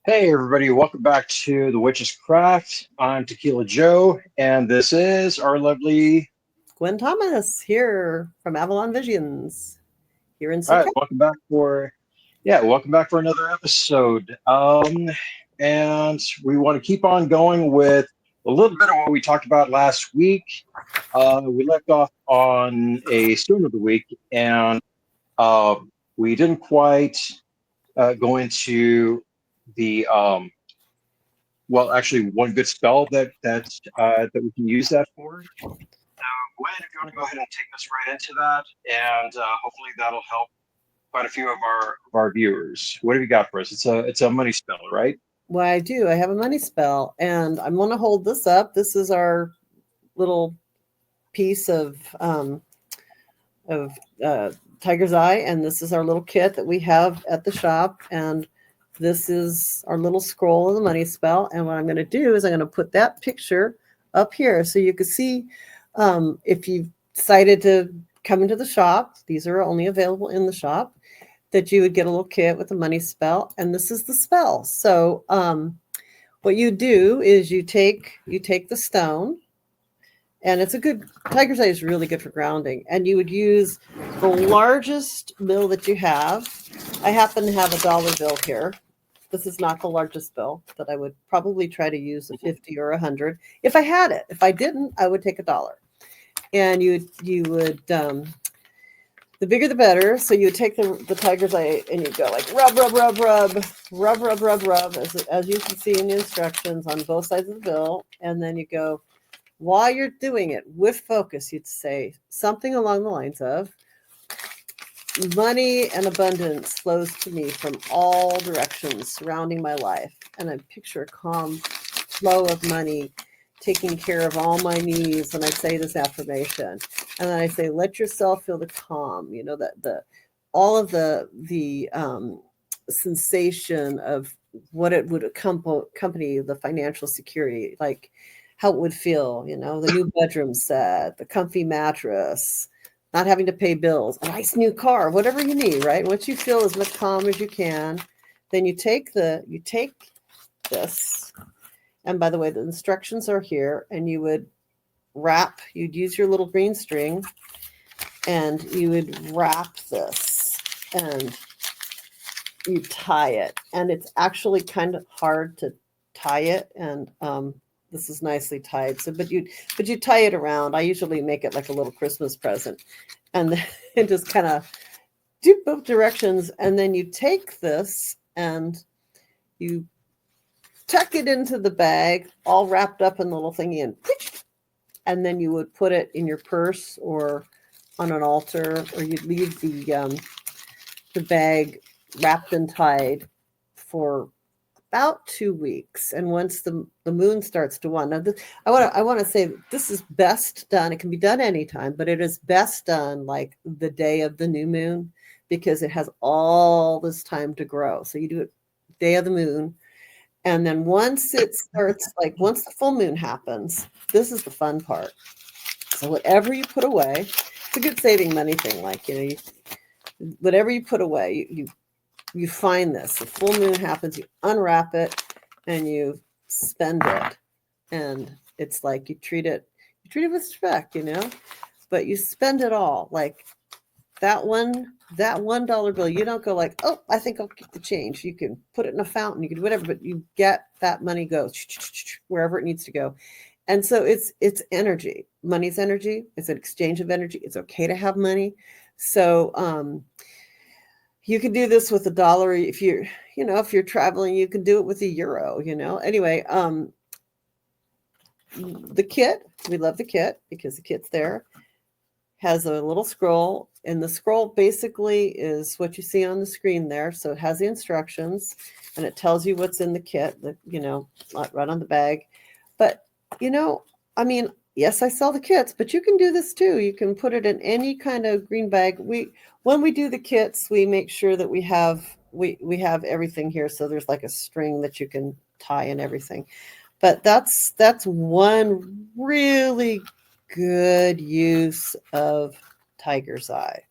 Hey everybody, welcome back to The Witch's Craft. I'm Tequila Joe, and this is our lovely. Gwen Thomas here from Avalon Visions here in All right, SoCal. welcome back for another episode. And we want to keep on going with a little bit of what we talked about last week. We left off on a stone of the week, and uh, we didn't quite go into the actually, one good spell that we can use that for. Gwen, if you want to go ahead and take us right into that, and hopefully that'll help quite a few of our viewers. What have you got for us? It's a money spell, right? Well, I do. I have a money spell, and I'm going to hold this up. This is our little piece of Tiger's Eye, and this is our little kit that we have at the shop, and this is our little scroll of the money spell. And what I'm going to do is I'm going to put that picture up here so you can see if you've decided to come into the shop. These are only available in the shop. That you would get a little kit with a money spell, and this is the spell. So what you do is you take the stone, and it's a good Tiger's Eye is really good for grounding, and you would use the largest bill that you have. I happen to have a dollar bill here. This is not the largest bill, but I would probably try to use a 50 or 100 if I had it. If I didn't, I would take a dollar. And you would the bigger the better. So you take the Tiger's Eye and you go like rub, rub, rub, rub, rub, rub, rub, rub, as you can see in the instructions on both sides of the bill. And then you go, while you're doing it with focus, you'd say something along the lines of, money and abundance flows to me from all directions surrounding my life. And I picture a calm flow of money taking care of all my needs when I say this affirmation. And then I say, let yourself feel the calm, that the all of the sensation of what it would accompany the financial security, like how it would feel, the new bedroom set, the comfy mattress, not having to pay bills, a nice new car, whatever you need, right? Once you feel as much calm as you can, then you take this. And by the way, the instructions are here, and you'd use your little green string, and you would wrap this, and you tie it. And it's actually kind of hard to tie it, and this is nicely tied. So, but you tie it around. I usually make it like a little Christmas present, and then it just kind of do both directions, and then you take this and you tuck it into the bag, all wrapped up in the little thingy, and then you would put it in your purse or on an altar, or you'd leave the bag wrapped and tied for about 2 weeks. And once the moon starts to wane, now I want to say this is best done. It can be done anytime, but it is best done like the day of the new moon, because it has all this time to grow. So you do it day of the moon. And then once it starts, like once the full moon happens, this is the fun part. So whatever you put away, it's a good saving money thing. Like, whatever you put away, you find this. The full moon happens, you unwrap it, and you spend it. And it's like you treat it with respect. But you spend it all. Like that $1 bill, you don't go like, oh, I think I'll keep the change. You can put it in a fountain, you can do whatever, but you get that money goes wherever it needs to go. And so it's energy. Money's energy. It's an exchange of energy. It's okay to have money. So you can do this with a dollar. If you're traveling, you can do it with a euro. Anyway, the kit, we love the kit because the kit's there, has a little scroll, and the scroll basically is what you see on the screen there. So it has the instructions, and it tells you what's in the kit, right on the bag. But, you know, I mean, yes, I sell the kits, but you can do this too. You can put it in any kind of green bag. When we do the kits, we make sure that we have everything here. So there's like a string that you can tie and everything. But that's one really good use of Tiger's Eye.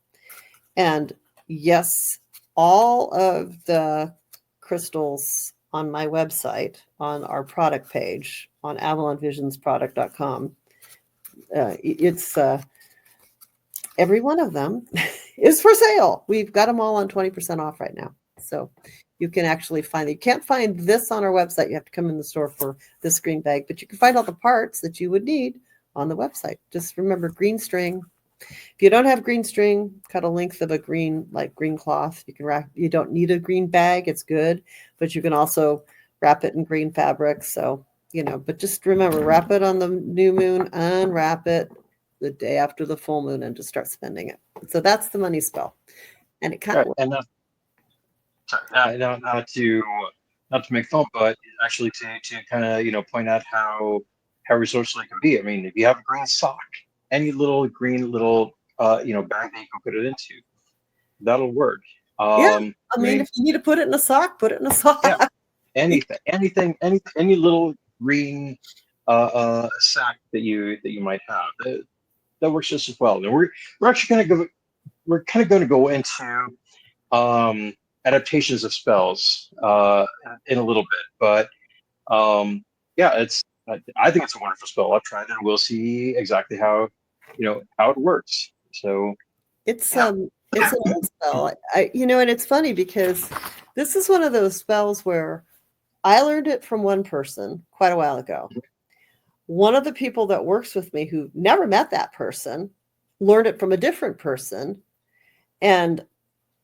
And yes, all of the crystals on my website, on our product page, on avalonvisionsproduct.com. It's every one of them is for sale. We've got them all on 20% off right now. So you can actually find it. You can't find this on our website. You have to come in the store for this green bag, but you can find all the parts that you would need on the website. Just remember green string. If you don't have green string, cut a length of a green, like green cloth. You can wrap, you don't need a green bag. It's good, but you can also wrap it in green fabric. So, but just remember, wrap it on the new moon, unwrap it the day after the full moon, and just start spending it. So that's the money spell. And it kind of works. And not to make fun, but actually to kind of point out how resourceful it can be. I mean, if you have a green sock, any little green bag that you can put it into, that'll work. Yeah, I mean, if you need to put it in a sock, put it in a sock. Yeah, anything, any little green sack that you might have that works just as well. And we're actually kind of going to go into adaptations of spells in a little bit, but yeah, I think it's a wonderful spell. I've tried it, and we'll see exactly how it works. So it's an old spell. And it's funny because this is one of those spells where I learned it from one person quite a while ago. One of the people that works with me who never met that person learned it from a different person, and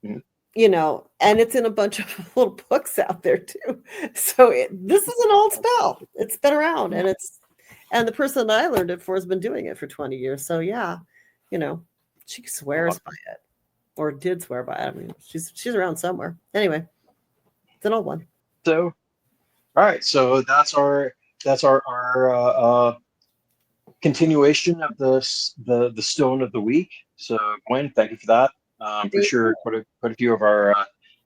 and it's in a bunch of little books out there too. So this is an old spell. It's been around, and the person that I learned it for has been doing it for 20 years. So yeah, she swears by it, or did swear by it. I mean, she's around somewhere. Anyway, it's an old one. So, all right. So that's our continuation of the stone of the week. So Gwen, thank you for that. I'm pretty sure quite a few of our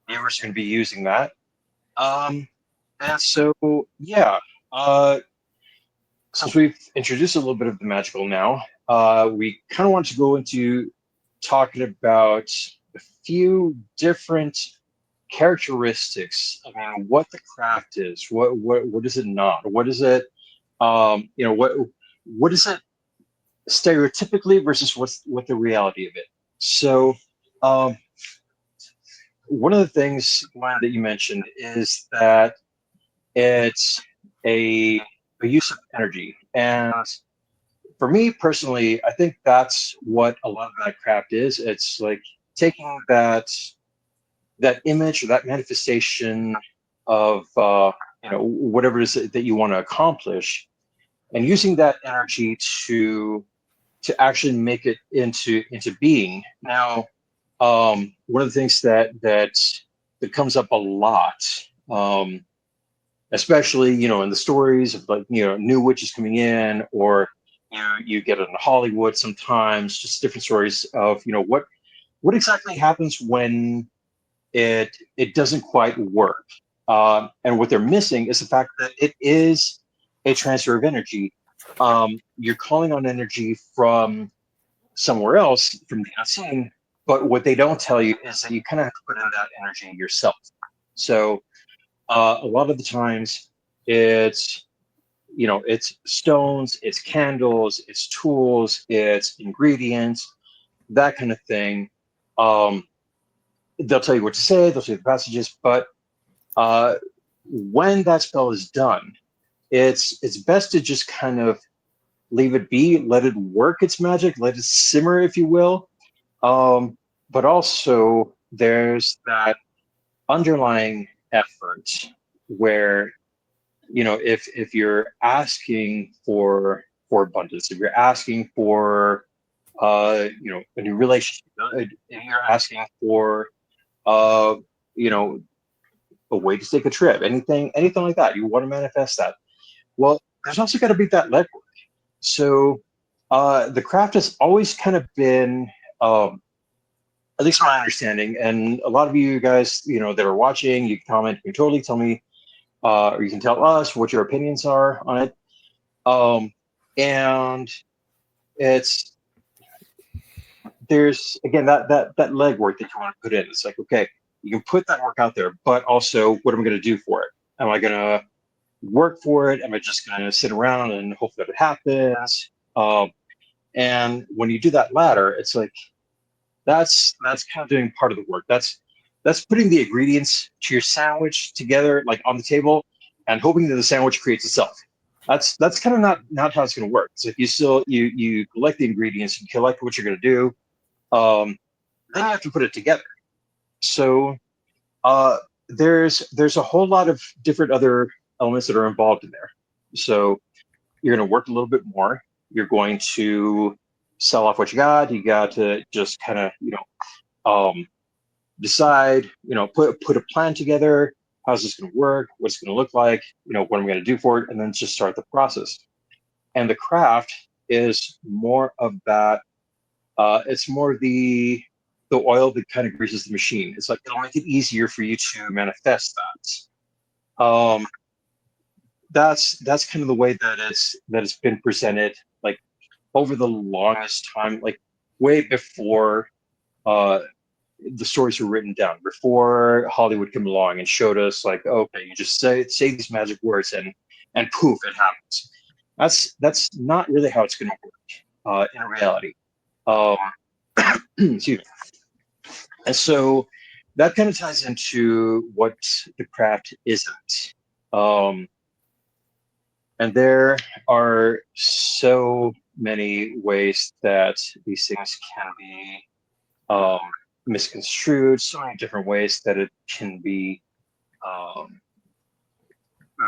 viewers are going to be using that. And so, yeah, since we've introduced a little bit of the magical now, we kind of want to go into talking about a few different characteristics. I mean, what the craft is, what is it not? What is it, what is it stereotypically versus what the reality of it? So, one of the things, Glenn, that you mentioned is that it's a use of energy. And for me personally, I think that's what a lot of that craft is. It's like taking that image or that manifestation of whatever it is that you want to accomplish, and using that energy to actually make it into being. Now, one of the things that comes up a lot, especially in the stories of new witches coming in, or you get it in Hollywood sometimes, just different stories of what exactly happens when it doesn't quite work, and what they're missing is the fact that it is a transfer of energy. You're calling on energy from somewhere else, from the unseen, but what they don't tell you is that you kind of have to put in that energy yourself. So a lot of the times it's stones, it's candles, it's tools, it's ingredients, that kind of thing. They'll tell you what to say, they'll say the passages, but when that spell is done, it's best to just kind of leave it be, let it work its magic, let it simmer, if you will. But also there's that underlying effort where, if you're asking for abundance, if you're asking for, a new relationship, if you're asking for, a way to take a trip, anything like that, you want to manifest that. Well, there's also got to be that legwork. So the craft has always kind of been, at least my understanding, and a lot of you guys, that are watching, you can comment, you can totally tell me, or you can tell us what your opinions are on it. And there's again that legwork that you want to put in. It's like, okay, you can put that work out there, but also what am I going to do for it? Am I gonna work for it? Am I just gonna sit around and hope that it happens? And when you do that latter, it's like that's kind of doing part of the work. That's putting the ingredients to your sandwich together, like on the table, and hoping that the sandwich creates itself. That's kind of not how it's going to work. So if you still you collect the ingredients, you collect what you're going to do, then you have to put it together. So uh, there's a whole lot of different other elements that are involved in there. So you're going to work a little bit more. You're going to sell off what you got. You got to just kind of decide, put a plan together. How's this going to work? What's it going to look like? What am I going to do for it? And then just start the process. And the craft is more of that. It's more the oil that kind of greases the machine. It's like it'll make it easier for you to manifest that. That's kind of the way that it's been presented, like over the longest time, like way before uh, the stories were written down, before Hollywood came along and showed us like, okay, you just say these magic words and poof, it happens. That's not really how it's going to work in reality. Um, excuse me. And so that kind of ties into what the craft isn't. Um, and there are so many ways that these things can be um, misconstrued, so many different ways that it can be um,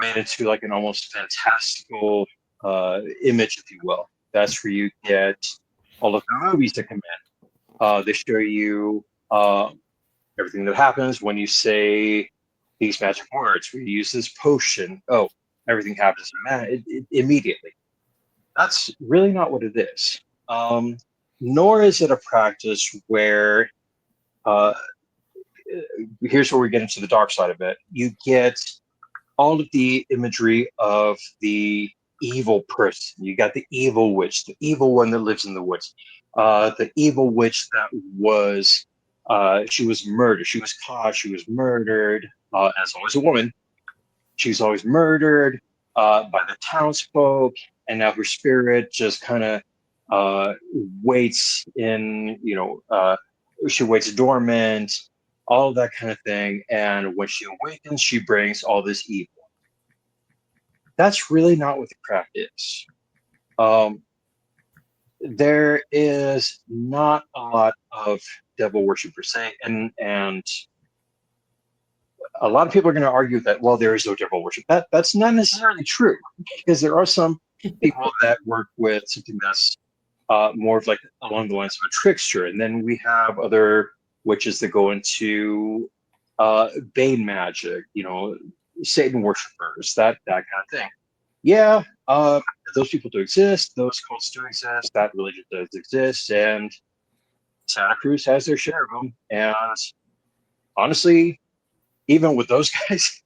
made into like an almost fantastical image, if you will. That's where you get all of the movies that come in. They show you uh, everything that happens when you say these magic words. We use this potion. Oh, everything happens immediately. That's really not what it is. Nor is it a practice where uh, here's where we get into the dark side of it. You get all of the imagery of the evil person. You got the evil witch, the evil one that lives in the woods, the evil witch that was she was murdered. She was caught. She was murdered. As always, a woman. She's always murdered by the townsfolk, and now her spirit just kind of waits in, she waits dormant, all that kind of thing. And when she awakens, she brings all this evil. That's really not what the craft is. Um, there is not a lot of devil worship per se, and a lot of people are going to argue that, well, there is no devil worship. That's not necessarily true, because there are some people that work with something that's more of like along the lines of a trickster, and then we have other witches that go into Bane magic, Satan worshippers, that kind of thing. Yeah, those people do exist. Those cults do exist. That religion does exist, and Santa Cruz has their share of them. And honestly, even with those guys,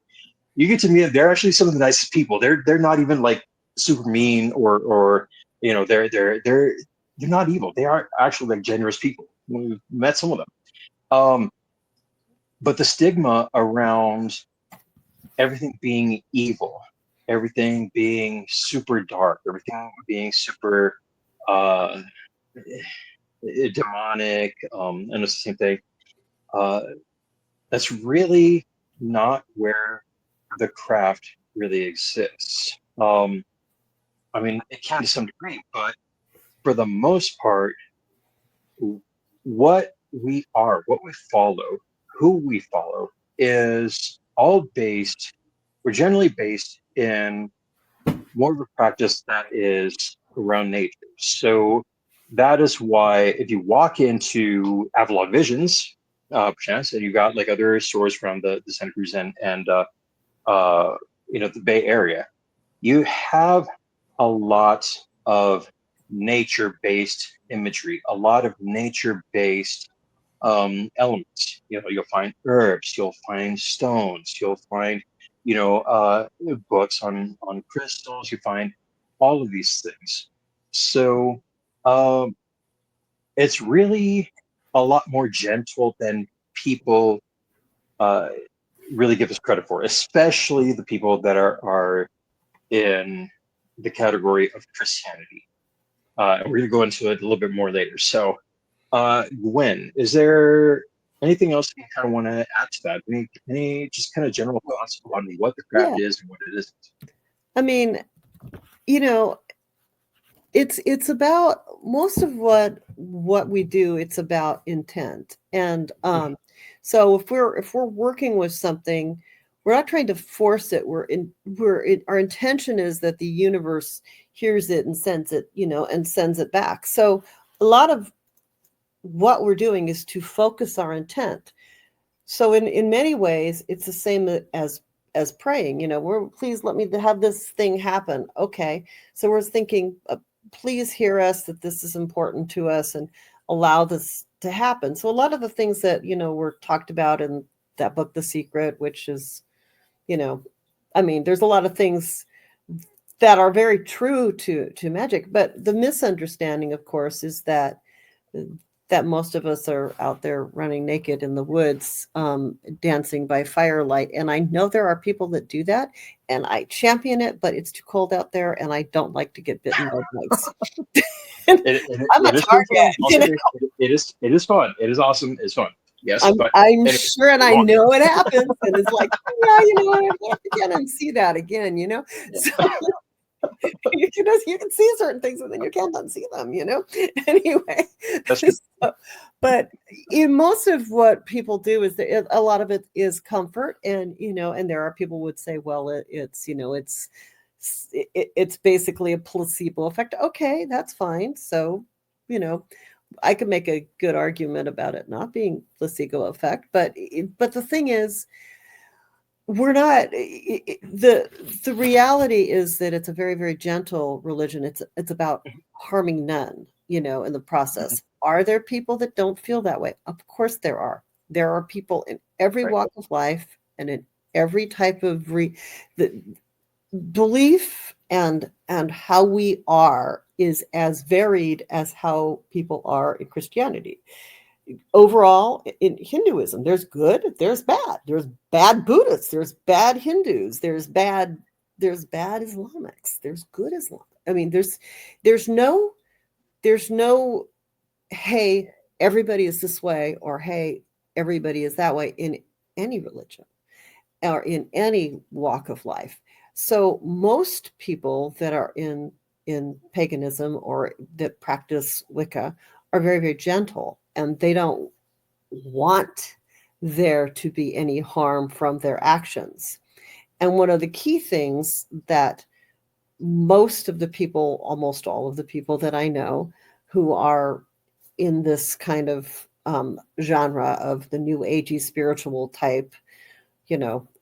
you get to meet them. They're actually some of the nicest people. They're not even like super mean or they're not evil. They are actually like generous people. We've met some of them. But the stigma around everything being evil, everything being super dark, everything being super uh, demonic, and it's the same thing. Uh, that's really not where the craft really exists. I mean, it can to some degree, but for the most part, what we are, what we follow, who we follow is all based, we're generally based in more of a practice that is around nature. So that is why if you walk into Avalon Visions, perchance, and you got like other stores around the Santa Cruz and the Bay Area, you have a lot of nature-based imagery, a lot of nature-based elements. You'll find herbs, you'll find stones, you'll find, books on crystals. You find all of these things. So um, it's really a lot more gentle than people uh, really give us credit for, especially the people that are in the category of Christianity. And we're going to go into it a little bit more later. So, Gwen, is there anything else you kind of want to add to that? Any just kind of general thoughts on what the craft Yeah. is and what it isn't? I mean, you know, it's about most of what we do, it's about intent. And so if we're working with something, we're not trying to force it. Our intention is that the universe hears it and sends it, and sends it back. So a lot of what we're doing is to focus our intent. So in many ways, it's the same as praying. We're, please let me have this thing happen. Okay, so we're thinking, please hear us, that this is important to us, and allow this to happen. So a lot of the things that were talked about in that book, The Secret, which is, there's a lot of things that are very true to magic, but the misunderstanding, of course, is that most of us are out there running naked in the woods, dancing by firelight. And I know there are people that do that, and I champion it, but it's too cold out there, and I don't like to get bitten by bugs. I'm a target. It is fun. It is awesome. It's fun. Yes, I'm anyway, sure, and I know it happens, and it's like, yeah, I have to get and see that again, So you can see certain things, and then you can't unsee them, Anyway, that's good. but in most of what people do is that a lot of it is comfort, and and there are people who would say, well, it's basically a placebo effect. Okay, that's fine. So, I could make a good argument about it not being placebo effect, but the thing is, we're not, the reality is that it's a very, very gentle religion. It's about harming none, in the process. Are there people that don't feel that way? Of course there are. There are people in every walk of life and in every type of the belief, and how we are is as varied as how people are in Christianity. Overall, in Hinduism, there's good, there's bad Buddhists, there's bad Hindus, there's bad Islamics, there's good Islam. There's no hey, everybody is this way, or hey, everybody is that way in any religion or in any walk of life. So most people that are in paganism or that practice Wicca are very, very gentle, and they don't want there to be any harm from their actions. And one of the key things that most of the people, almost all of the people that I know who are in this kind of genre of the new agey spiritual type,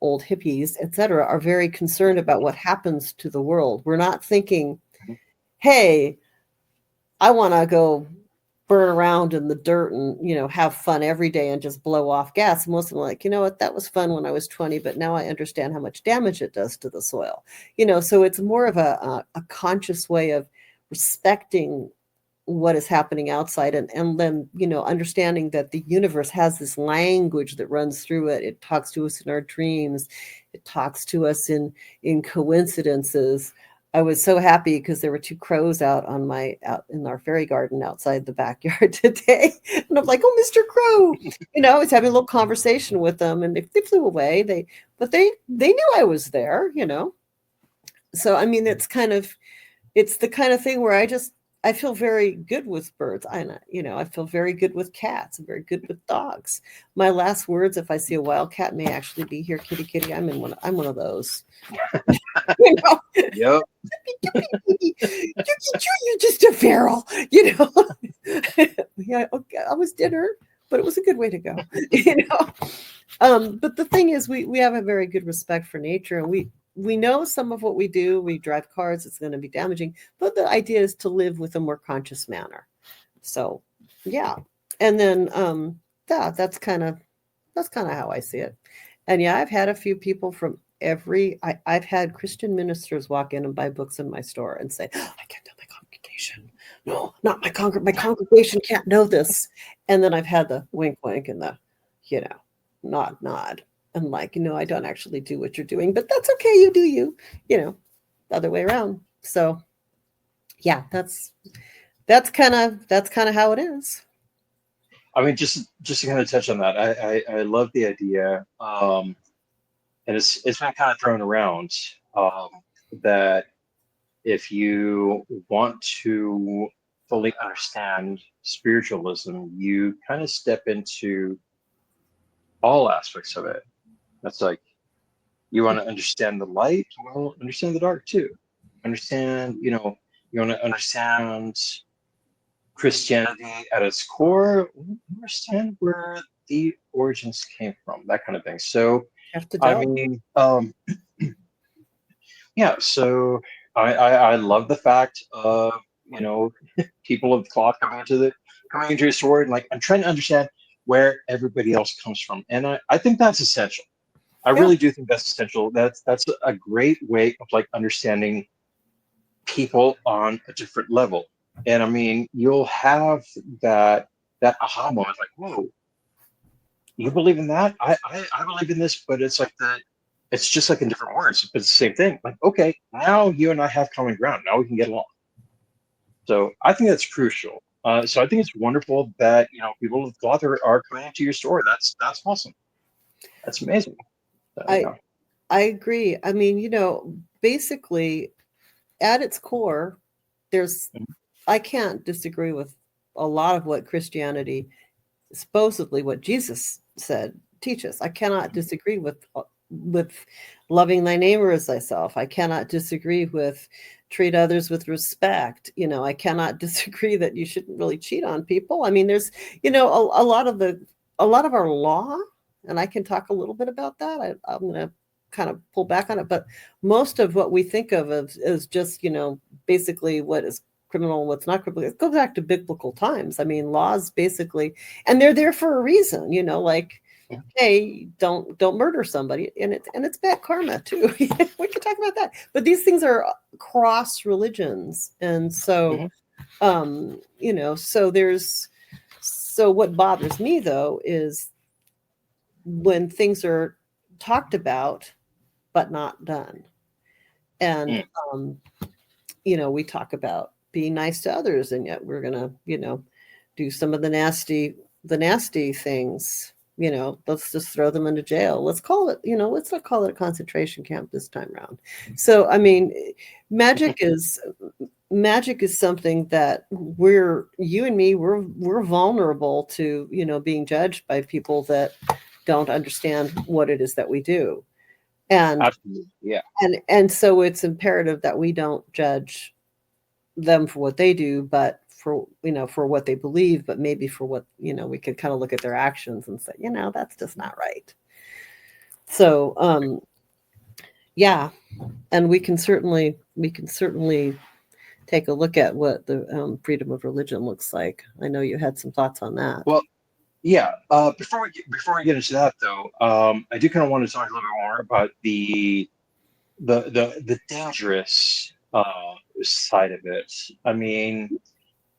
old hippies, etc., are very concerned about what happens to the world. We're not thinking, hey, I want to go burn around in the dirt and, have fun every day and just blow off gas. Most of them are like, you know what, that was fun when I was 20, but now I understand how much damage it does to the soil. So it's more of a conscious way of respecting what is happening outside, and then, understanding that the universe has this language that runs through it. It talks to us in our dreams. It talks to us in coincidences. I was so happy because there were two crows out in our fairy garden outside the backyard today. And I'm like, oh, Mr. Crow, I was having a little conversation with them, and they flew away. But they knew I was there, So, it's the kind of thing where I feel very good with birds. I feel very good with cats. I'm very good with dogs. My last words, if I see a wild cat, may actually be, here, kitty, kitty. I'm one of those. Yep. You're just a feral, Yeah, okay, I was dinner, but it was a good way to go, But the thing is, we have a very good respect for nature, and we know some of what we do. We drive cars, it's going to be damaging, but the idea is to live with a more conscious manner. So, yeah. And then, that's kind of how I see it. And yeah, I've had a few people from I've had Christian ministers walk in and buy books in my store and say, oh, I can't tell my congregation. No, not my congregation can't know this. And then I've had the wink, wink, and the, nod, nod. And like, I don't actually do what you're doing, but that's okay. You do you, the other way around. So yeah, that's kind of how it is. I mean, just to kind of touch on that, I love the idea, and it's been kind of thrown around, that if you want to fully understand spiritualism, you kind of step into all aspects of it. That's like, you want to understand the light, well, understand the dark too. Understand, you want to understand Christianity at its core, understand where the origins came from, that kind of thing. So, You have to I delve. mean, yeah. So I love the fact of people of the cloth coming into a story, and like I'm trying to understand where everybody else comes from, and I think that's essential. I Yeah. really do think that's essential. That's a great way of like understanding people on a different level. And I mean, you'll have that aha moment, like, whoa, you believe in that? I believe in this, but it's like it's just like in different words, but it's the same thing. Like, okay, now you and I have common ground. Now we can get along. So I think that's crucial. So I think it's wonderful that people of cloth are coming into your store. That's awesome. That's amazing. I I agree. I mean, basically at its core, there's Mhm. I can't disagree with a lot of what Christianity, supposedly what Jesus said, teaches. I cannot disagree with loving thy neighbor as thyself. I cannot disagree with treat others with respect. I cannot disagree that you shouldn't really cheat on people. I mean, there's a lot of our law, and I can talk a little bit about that. I'm going to kind of pull back on it, but most of what we think of is just basically what is criminal and what's not criminal. It goes back to biblical times. I mean, laws basically, and they're there for a reason, like, hey, don't murder somebody, and it's bad karma too. We can talk about that. But these things are cross religions, and so Mhm. so what bothers me though is when things are talked about but not done. And Mm. we talk about being nice to others, and yet we're gonna do some of the nasty things. Let's just throw them into jail. Let's not call it a concentration camp this time around. So I mean, magic is magic is something that you and me, we're vulnerable to being judged by people that don't understand what it is that we do. and Absolutely. Yeah. and so it's imperative that we don't judge them for what they do, but for what they believe, but maybe for what we could kind of look at their actions and say, that's just not right. So yeah, and we can certainly take a look at what the freedom of religion looks like. I know you had some thoughts on that. Well, yeah. Before we get into that though, I do kind of want to talk a little bit more about the dangerous side of it. I mean,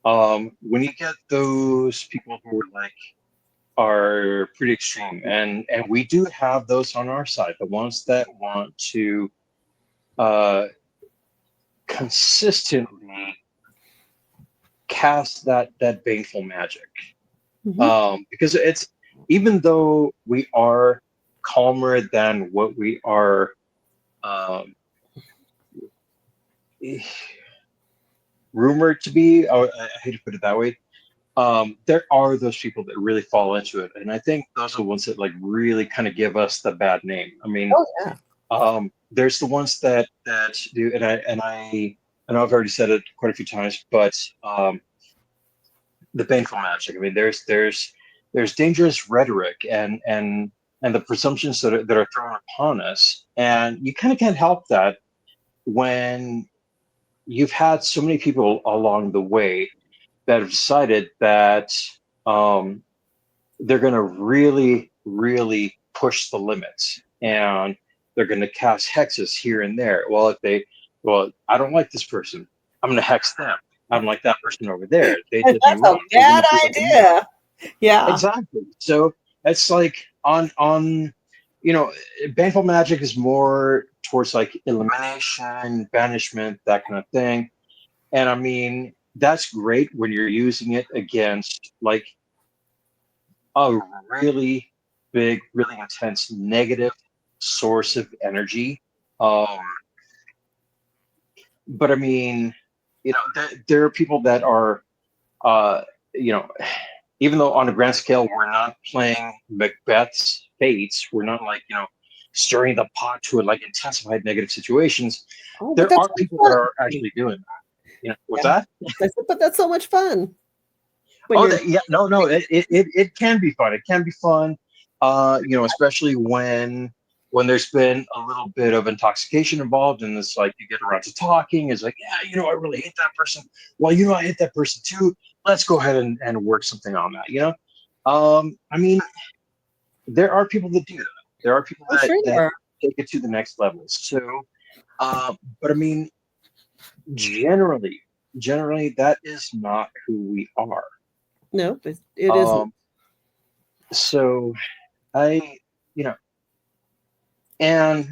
when you get those people who are like are pretty extreme, and we do have those on our side, the ones that want to uh, consistently cast that baneful magic, Hmm. because it's even though we are calmer than what we are. Um, Rumored to be. I hate to put it that way. There are those people that really fall into it, and I think those are the ones that like really kind of give us the bad name. I mean, Oh yeah. there's the ones that do, and I know I've already said it quite a few times, but the baneful magic. I mean, there's dangerous rhetoric and the presumptions that are thrown upon us, and you kind of can't help that when you've had so many people along the way that have decided that um, they're going to really, really push the limits, and they're going to cast hexes here and there. Well, I don't like this person. I'm going to hex them. I don't like that person over there. They did me That's a wrong. They're going bad to do it to me. idea. Yeah. Exactly. So it's like on baneful magic is more towards like elimination, banishment, that kind of thing. And I mean, that's great when you're using it against like a really big, really intense negative source of energy. Um, but I mean, there are people that are, uh, you know, even though on a grand scale we're not playing Macbeth's fates, we're not like stirring the pot to like intensified negative situations. Oh, but There that's are so people that fun. are actually doing that. What's Yeah. that? I said, but that's so much fun when Oh, you're yeah, no, it can be fun. It can be fun, especially when there's been a little bit of intoxication involved, and it's like you get around to talking. It's like, yeah, I really hate that person. Well, I hate that person too. Let's go ahead and work something on that. I mean, there are people that do that. There are people I'm that sure that there are. take it to the next level. So, but I mean, generally, that is not who we are. No, it isn't. Um, so I, you know, and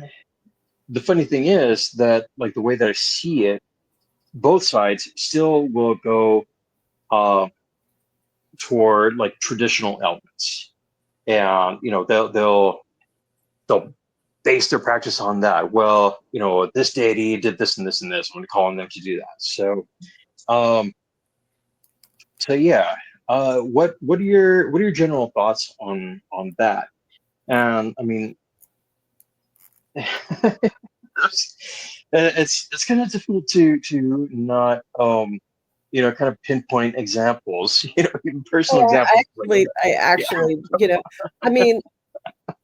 the funny thing is that, like, the way that I see it, both sides still will go uh, toward like traditional elements, and they'll base their practice on that. Well, this deity did this and this and this. I'm going to call on them to do that. Um, so yeah. What are your general thoughts on that? And I mean, it's kind of difficult to not kind of pinpoint examples, even personal Oh, examples like I yeah. actually, I mean,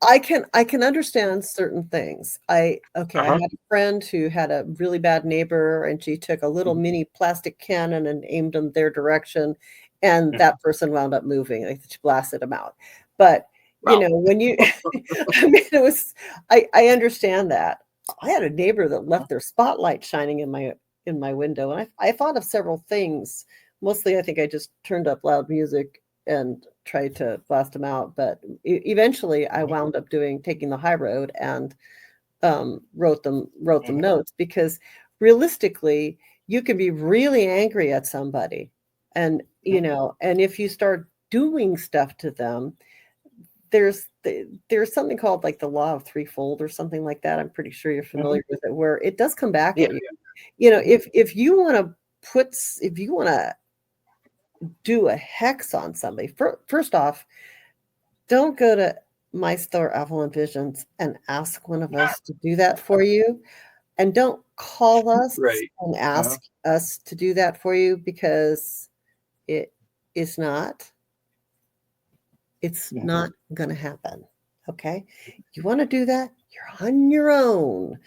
I can understand certain things. I Uh-huh. had a friend who had a really bad neighbor, and she took a little Mhm. mini plastic cannon and aimed them their direction, and Mhm. that person wound up moving. Like, she blasted them out. But Wow. when you, I mean, I understand that. I had a neighbor that left their spotlight shining in my window, and I thought of several things. Mostly, I think I just turned up loud music and tried to blast them out. But eventually, I Mhm. wound up taking the high road and wrote them Mhm. notes, because realistically, you can be really angry at somebody, and Mhm. and if you start doing stuff to them, there's something called like the law of threefold or something like that. I'm pretty sure you're Mhm. familiar with it, where it does come back Yeah. at you. Mhm. If you want to do a hex on somebody, first off, don't go to my store, Avalon Visions, and ask one of us to do that for you. And don't call us Right. and Uh-huh. ask us to do that for you, because it is not, it's Mhm. not going to happen. Okay. You want to do that? You're on your own.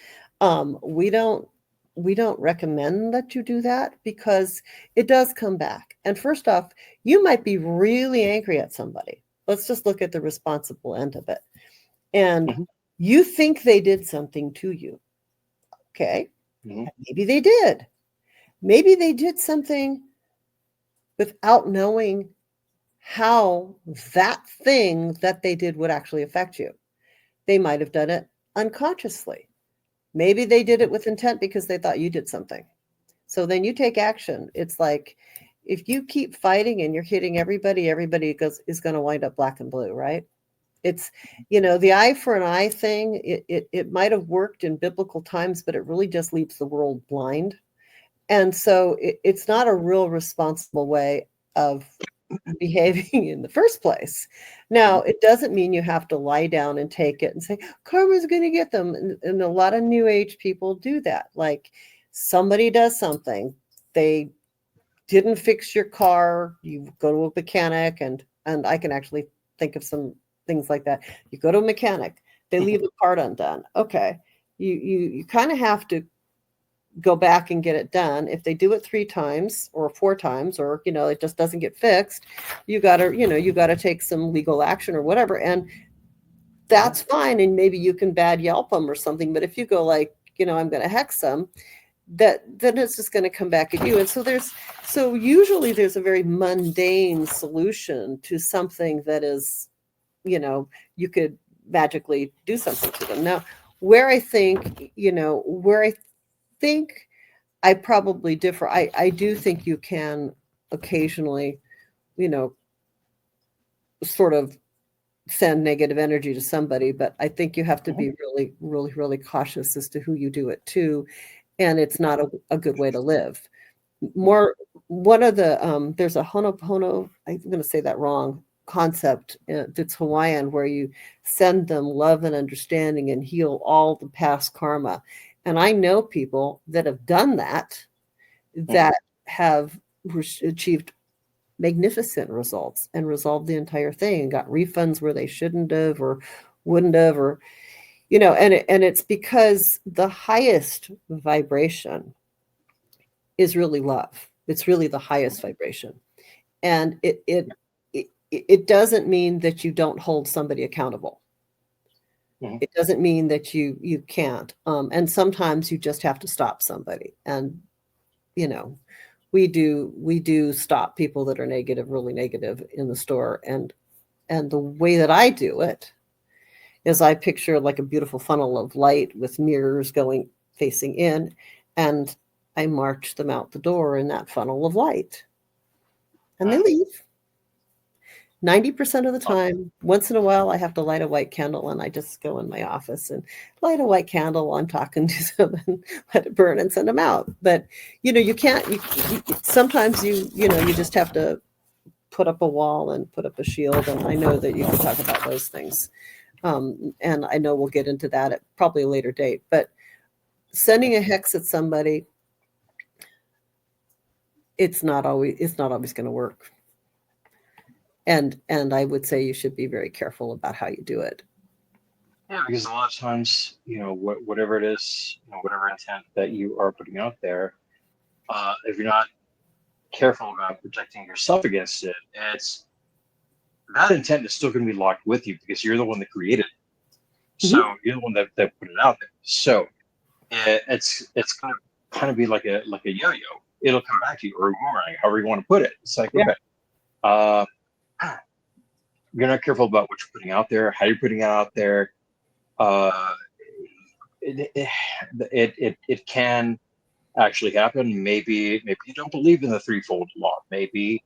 We don't recommend that you do that, because it does come back. And first off, you might be really angry at somebody. Let's just look at the responsible end of it. And Mhm. you think they did something to you. Okay. Mhm. Maybe they did. Maybe they did something without knowing how that thing that they did would actually affect you. They might have done it unconsciously. Maybe they did it with intent because they thought you did something. So then you take action. It's like, if you keep fighting and you're hitting everybody, is going to wind up black and blue, right? It's, the eye for an eye thing. It might have worked in biblical times, but it really just leaves the world blind. And so it's not a real responsible way of behaving in the first place. Now, Mhm. it doesn't mean you have to lie down and take it and say, karma's going to get them. And a lot of new age people do that. Like, somebody does something, they didn't fix your car, you go to a mechanic, and I can actually think of some things like that. You go to a mechanic, they Mhm. leave the part undone. Okay. You kind of have to go back and get it done. If they do it 3 times or 4 times, or it just doesn't get fixed, you got to take some legal action or whatever, and Mhm. that's fine. And maybe you can bad Yelp them or something. But if you go like, I'm going to hex them, then it's just going to come back at you. And so usually there's a very mundane solution to something that is, you could magically do something to them. Now, where I think, where I think I probably differ, I do think you can occasionally, you know, sort of send negative energy to somebody, but I think you have to be really, really, really cautious as to who you do it to. And it's not a good way to live. One of the, there's a Honopono, I'm going to say that wrong, concept that's Hawaiian, where you send them love and understanding and heal all the past karma. And I know people that have done that have achieved magnificent results and resolved the entire thing and got refunds where they shouldn't have or wouldn't have, or and it's because the highest vibration is really love. It's really the highest vibration, and it doesn't mean that you don't hold somebody accountable. It doesn't mean that you can't, and sometimes you just have to stop somebody. And we do stop people that are negative, really negative, in the store. And the way that I do it is I picture like a beautiful funnel of light with mirrors going facing in, and I march them out the door in that funnel of light, and they leave. 90% of the time. Once in a while, I have to light a white candle, and I just go in my office and light a white candle while I'm talking to them and let it burn and send them out. But you can't. Sometimes you just have to put up a wall and put up a shield. And I know that you can talk about those things, and I know we'll get into that at probably a later date. But sending a hex at somebody, it's not always going to work. And I would say you should be very careful about how you do it. Yeah, because a lot of times, whatever it is, whatever intent that you are putting out there, if you're not careful about protecting yourself against it, that intent is still going to be locked with you because you're the one that created it. So you're the one that put it out there. So it's going to kind of be like a yo-yo. It'll come back to you, or a boomerang, however you want to put it. It's like, okay. You're not careful about what you're putting out there, how you're putting it out there. It can actually happen. Maybe you don't believe in the threefold law. Maybe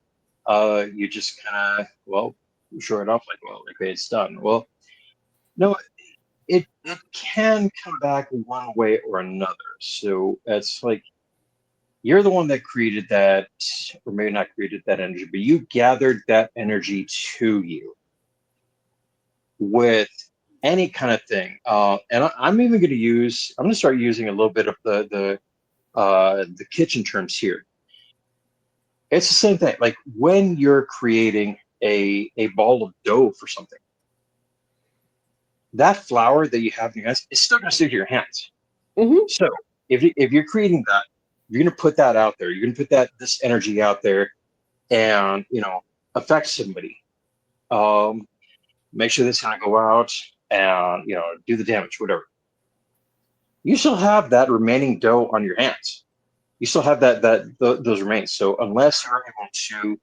you just kind of shore it off like, okay, it's done. Well, no, it can come back one way or another. So it's like you're the one that created that, or maybe not created that energy, but you gathered that energy to you with any kind of thing. And I'm even going to start using a little bit of the kitchen terms here. It's the same thing. Like when you're creating a ball of dough for something, that flour that you have in your hands is still going to stick to your hands. So if you're creating that, you're going to put that out there. You're going to put this energy out there, and affect somebody. Make sure this kind of go out and do the damage, whatever. You still have that remaining dough on your hands. You still have those remains. So unless you're able to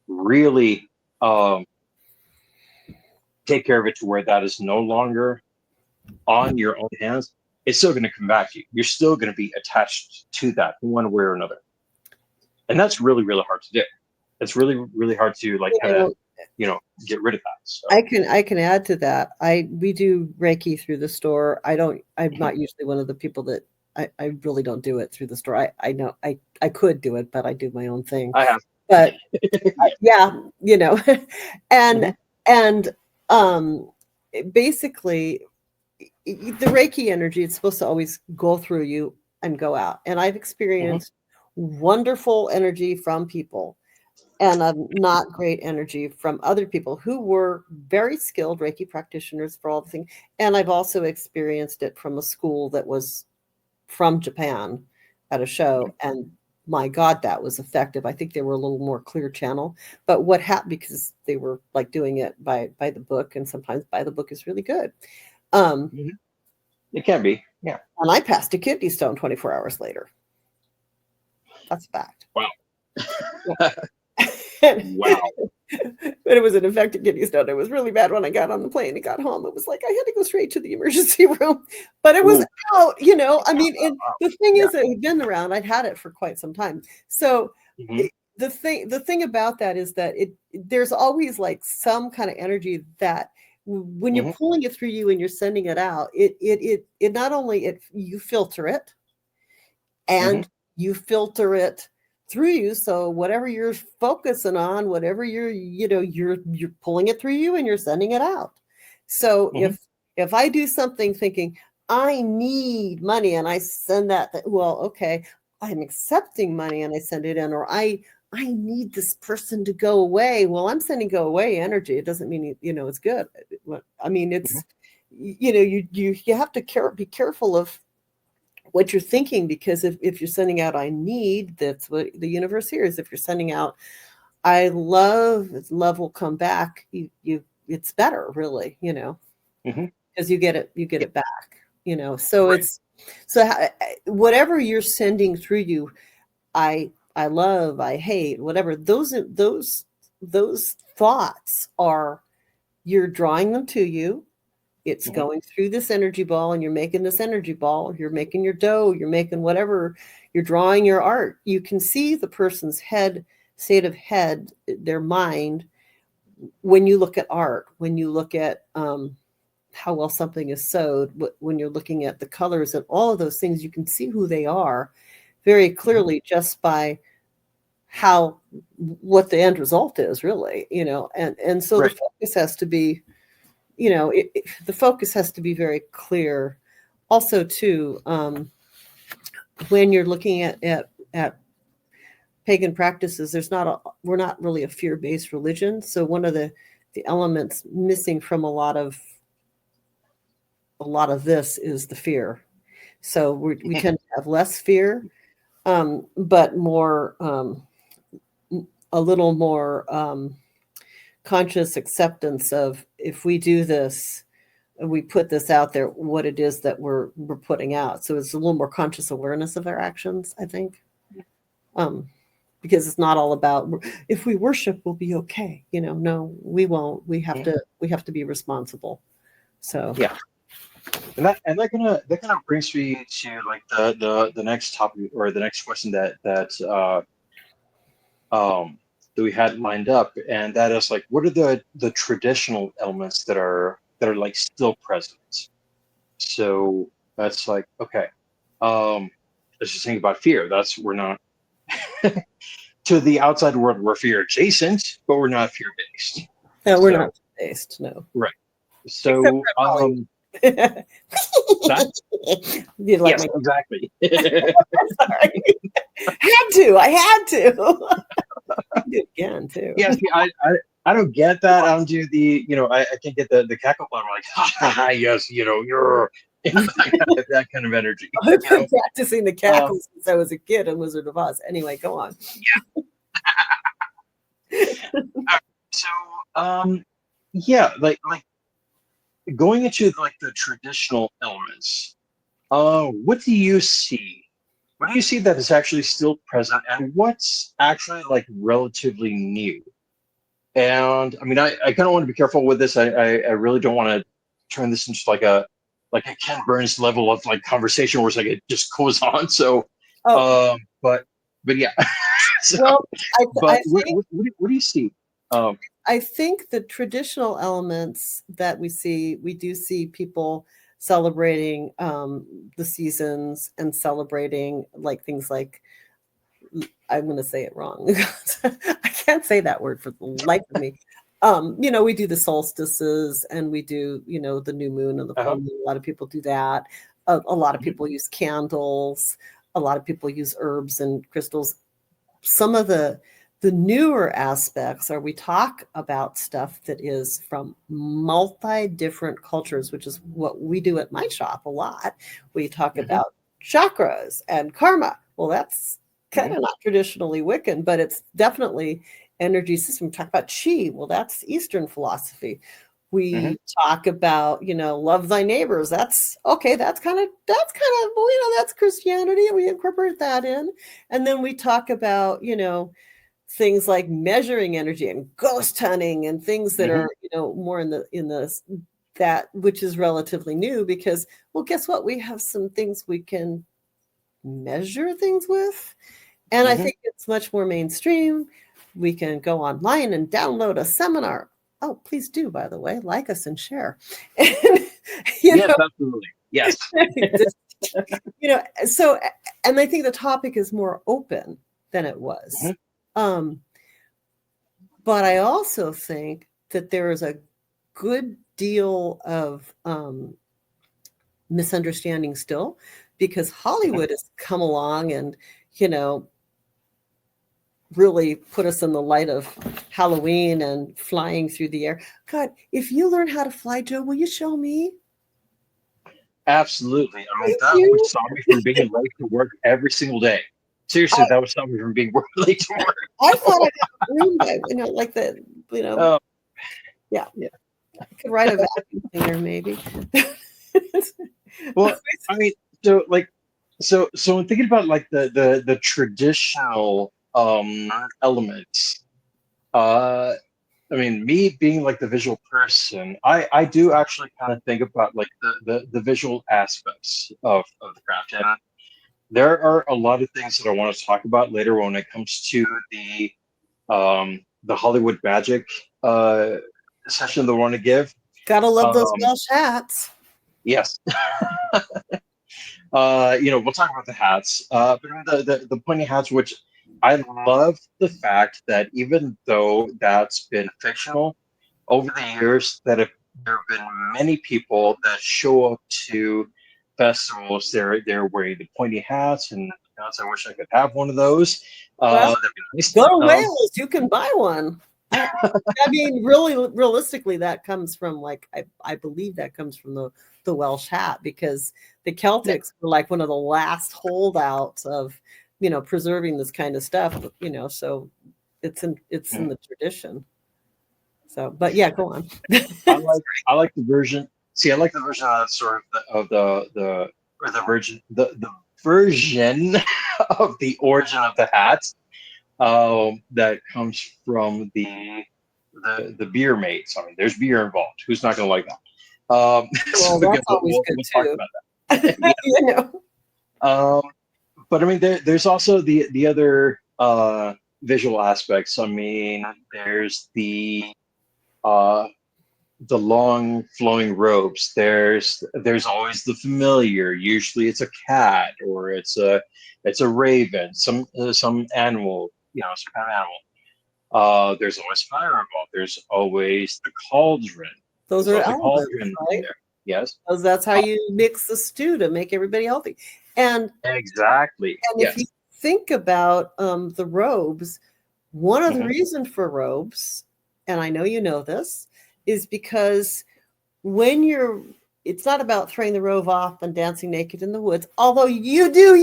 really take care of it to where that is no longer on your own hands, it's still going to come back to you. You're still going to be attached to that one way or another, and that's really, really hard to do. It's really, really hard to get rid of that. So. I can add to that. We do Reiki through the store. I'm not usually one of the people that I really don't do it through the store. I know I could do it, but I do my own thing. I have, but and basically the Reiki energy, it's supposed to always go through you and go out. And I've experienced wonderful energy from people and not great energy from other people who were very skilled Reiki practitioners for all the things. And I've also experienced it from a school that was from Japan at a show. And my God, that was effective. I think they were a little more clear channel. But what happened, because they were like doing it by the book, and sometimes by the book is really good. It can be, yeah. And I passed a kidney stone 24 hours later. That's a fact. Wow. Wow. But it was an infected kidney stone. It was really bad when I got on the plane and got home. It was like I had to go straight to the emergency room, but it was Ooh, out, I mean, and the thing yeah. is, it had been around. I'd had it for quite some time. So Hmm. the thing about that is that there's always like some kind of energy that when you're Hmm. pulling it through you and you're sending it out, it not only you filter it Hmm. and you filter it through you, so whatever you're focusing on, whatever you're pulling it through you and you're sending it out. So Hmm. if I do something thinking I need money and I send well, okay, I'm accepting money and I send it in, or I need this person to go away. Well, I'm sending go away energy. It doesn't mean it's good. I mean, Hmm. it's you have to be careful of what you're thinking, because if you're sending out I need, that's what the universe hears. If you're sending out I love will come back, it's better, really, Hmm. because you get it back, so Right. it's whatever you're sending through you, I love, I hate, whatever, those thoughts are, you're drawing them to you. It's Hmm. going through this energy ball, and you're making this energy ball. You're making your dough. You're making whatever. You're drawing your art. You can see the person's state of head, their mind, when you look at art, when you look at how well something is sewed, when you're looking at the colors and all of those things, you can see who they are very Hmm. clearly just by how what the end result is, really, and so the Right. focus has to be, the focus has to be very clear. Also, too, when you're looking at pagan practices, we're not really a fear-based religion. So one of the elements missing from a lot of this is the fear. So we Mhm. tend to have less fear, but more, a little more conscious acceptance of, if we do this, we put this out there, what it is that we're putting out. So it's a little more conscious awareness of our actions, I think. Um, because it's not all about, if we worship, we'll be okay. No, we won't. We have to be responsible. So Yeah. And that kind of brings me to like the next topic, or the next question um that we had lined up, and that is like, what are the traditional elements that are like still present? So that's like, okay, let's just think about fear. That's we're not to the outside world, we're fear adjacent, but we're not fear based. we're So not based, no. right. Except So for Hollywood. that You like yes, my exactly. sorry. I had to. I can do it again too. Yes, I don't get that. I don't do I can't get the cackle button. I'm like, ha ha ha, yes, you're that kind of energy, I've you been know. practicing the Um, cackles since I was a kid in Wizard of Oz. Anyway, go on. so yeah, like going into like the traditional elements, what do you see? What do you see that is actually still present, and what's actually like relatively new? And I mean, I kind of want to be careful with this. I really don't want to turn this into like a Ken Burns level of like conversation where it's like it just goes on. So, Oh, but yeah. So, well, but I what do you see? Um, I think the traditional elements that we do see people celebrating the seasons and celebrating like things like, I'm going to say it wrong. I can't say that word for the life of me. We do the solstices, and we do, the new moon and the full uh-huh. moon. A lot of people do that. A lot of Mhm. people use candles. A lot of people use herbs and crystals. Some of the newer aspects are, we talk about stuff that is from multi different cultures, which is what we do at my shop a lot. We talk Mhm. about chakras and karma. Well, that's kind Mhm. of not traditionally Wiccan, but it's definitely energy system. We talk about chi. Well, that's Eastern philosophy. Mhm. We talk about, love thy neighbors. That's okay. That's kind of, well, that's Christianity. And we incorporate that in. And then we talk about, things like measuring energy and ghost hunting and things that Mhm. are, more in the that which is relatively new because, well, guess what? We have some things we can measure things with. And I Mhm. think it's much more mainstream. We can go online and download a seminar. Oh, please do, by the way, like us and share. And, Yes, absolutely. Yes. just, so, and I think the topic is more open than it was. Mhm. Um, but I also think that there is a good deal of misunderstanding still because Mhm. Hollywood has come along and, you know, really put us in the light of Halloween and flying through the air. God, if you learn how to fly, Joe, will you show me? Absolutely. I mean, Thank that would you. stop me from being late to work every single day. I, Seriously, that would stop me from being late to I thought I work. got ruined by, like the, Oh, yeah, yeah. I could write a vacuum cleaner maybe. Well, I mean, so like, so I'm thinking about like the traditional elements. Uh, I mean, me being like the visual person, I do actually kind of think about like the visual aspects of the craft. And there are a lot of things that I want to talk about later when it comes to the Hollywood Magic uh session that I want to give. Gotta love those Um, Welsh hats. yes. We'll talk about the hats. But I mean, the pointy hats, which I love the fact that even though that's been fictional over the years, there have been many people that show up to festivals. They're wearing the pointy hats, and gosh, I wish I could have one of those. Well, That'd be nice. go to Wales, you can buy one. I mean, really, realistically, that comes from like I believe that comes from the Welsh hat because the Yeah. Celtics were like one of the last holdouts of preserving this kind of stuff. So it's in the tradition. So, but yeah, go on. I like the version. See, I like the version of sort of the or the version of the origin of the hat that comes from the beer mates. I mean, there's beer involved. Who's not going to like that? So Well, again, that's always good we'll talk too. about that. Yeah. you know. Um, but I mean, there's also the other visual aspects. I mean, there's uh, the long flowing robes. There's always the familiar. Usually, it's a cat or it's a raven, some animal, some kind of animal. There's always fire involved. There's always the cauldron. Those There's are always a elements, cauldron in right? there. Yes. Because that's how Uh, you mix the stew to make everybody healthy. And exactly. And if Yes. you think about the robes, one of the Hmm. reasons for robes, and I know you know this, is because when it's not about throwing the robe off and dancing naked in the woods, although you do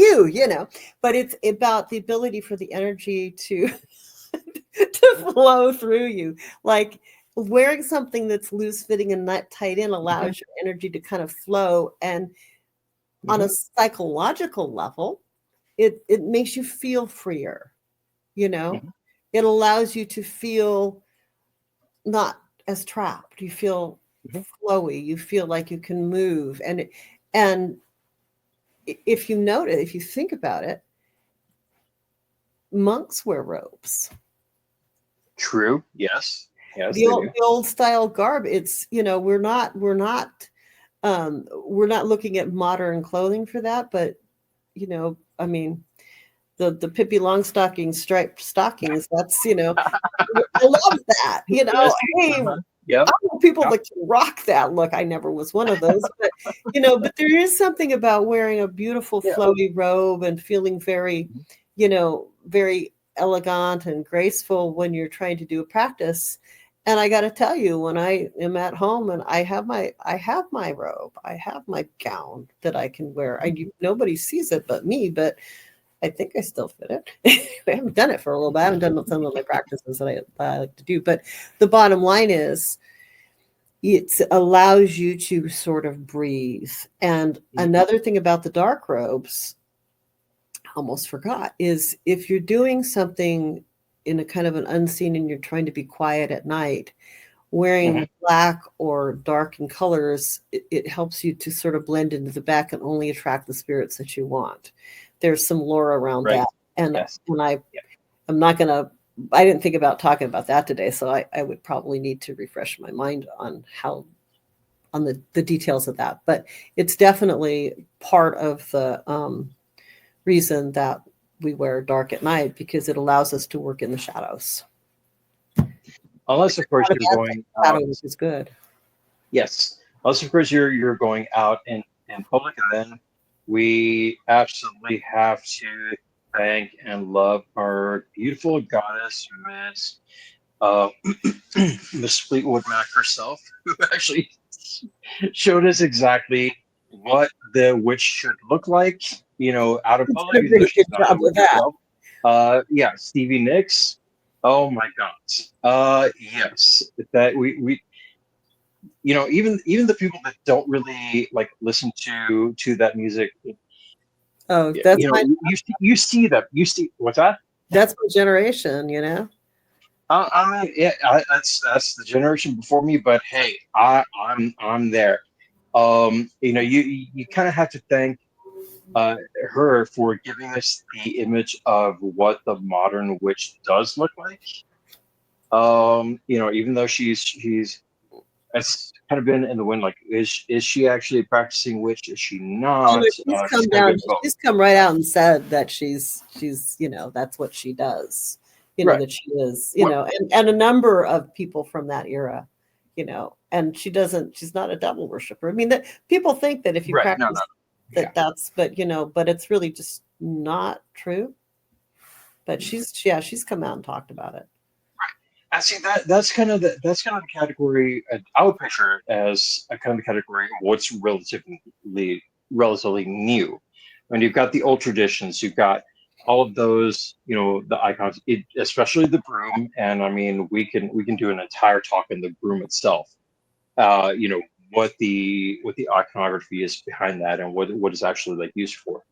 but it's about the ability for the energy to to flow through you. Like wearing something that's loose fitting and not tight in Hmm. allows your energy to kind of flow. And on Hmm. a psychological level, it makes you feel freer, you know Hmm. it allows you to feel not as trapped. You feel Hmm. flowy, you feel like you can move. And if you think about it, monks wear robes. True. Yes. Yes, the they old, do. the old style garb, it's we're not looking at modern clothing for that, but I mean, the Pippi Longstocking striped stockings. That's I love that. Yes. Hey, Uh-huh. Yep. I know people Yep. that can rock that look. I never was one of those, but there is something about wearing a beautiful Yeah. flowy robe and feeling very elegant and graceful when you're trying to do a practice. And I got to tell you, when I am at home and I have my robe, I have my gown that I can wear. Nobody sees it but me, but I think I still fit it. I haven't done it for a little bit. I haven't done some of my practices that I like to do. But the bottom line is it allows you to sort of breathe. And another thing about the dark robes, I almost forgot, is if you're doing something in a kind of an unseen and you're trying to be quiet at night, wearing Mhm. black or dark in colors, it helps you to sort of blend into the back and only attract the spirits that you want. There's some lore around Right. that. And Yes. when Yeah. I'm not gonna I didn't think about talking about that today, so I would probably need to refresh my mind on the details of that. But it's definitely part of the reason that we wear dark at night, because it allows us to work in the shadows. Unless, of course, Not a you're bad thing. going Shadow out. work is good. Yes. Unless, of course, you're going out in public, and then we absolutely have to thank and love our beautiful goddess, Miss uh, Miss Fleetwood Mac herself, who actually showed us exactly what the witch should look like, out of It's public, did a even though pretty good she's not a job with witch that. herself. Yeah, Stevie Nicks. Oh my God. Yes, that we even the people that don't really like listen to that music, Oh, that's my you see them. You see what's that? that's my generation, you know. I mean, yeah, that's the generation before me, but hey, I'm there. You kind of have to thank uh, her for giving us the image of what the modern witch does look like. Even though she's it's kind of been in the wind. Like, is she actually a practicing witch? Is she Oh, no, not? she's She's come kind of down. been both. She's come right out and said that she's that's what she does. Right. That she is, What? and a number of people from that era, and she's not a devil worshiper. I mean, that people think that if you Right. No. No. practice Yeah. that's, but it's really just not true. But she's come out and talked about it. I see that's kind of the category. I would picture it as a kind of the category of what's relatively new. And you've got the old traditions, you've got all of those, the icons, especially the broom. And I mean, we can do an entire talk on the broom itself. What the iconography is behind that, and what is actually like used for.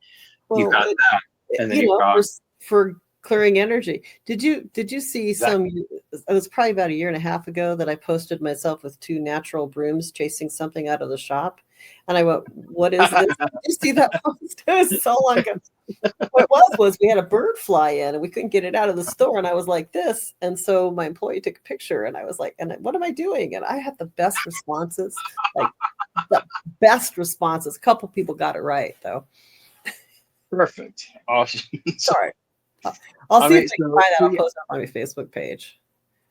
You've Well, got that, and then you've for got clearing energy. Did you see that. some? It was probably about a year and a half ago that I posted myself with two natural brooms chasing something out of the shop, and I went, "What is this?" Did you see that post? It was so long ago. What it was we had a bird fly in and we couldn't get it out of the store, and I was like this, and so my employee took a picture, and I was like, "And what am I doing?" And I had the best responses, like the best responses. A couple people got it right though. Perfect. Awesome. So, Sorry. I'll I see if mean, I can find that. so I'll yeah, post it on my Facebook page.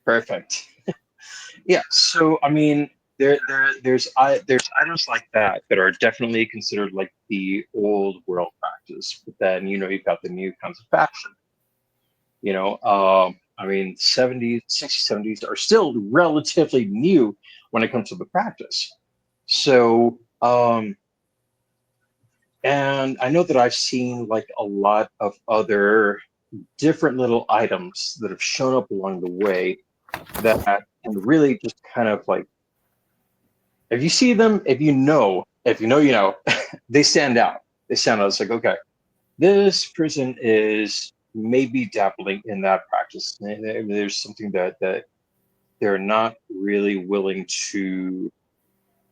perfect. Yeah. So I mean, there's items like that are definitely considered like the old world practice, but then you've got the new kinds of fashion. I mean, 70s, 60s, 70s are still relatively new when it comes to the practice. So, and I know that I've seen like a lot of other different little items that have shown up along the way that can really just kind of like, if you see them, if you know, they stand out. They stand out. It's like, okay, this person is maybe dabbling in that practice. There's something that they're not really willing to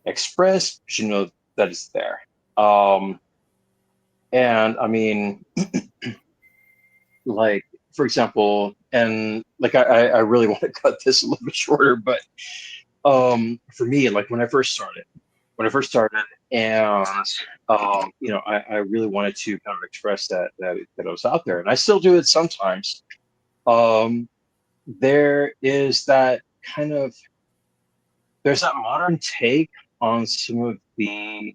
express, but that it's there. Um, and I mean, like, for example, and like I really want to cut this a little bit shorter, but for me, like when I first started, and I really wanted to kind of express that I was out there, and I still do it sometimes. um there is that kind of there's that modern take on some of the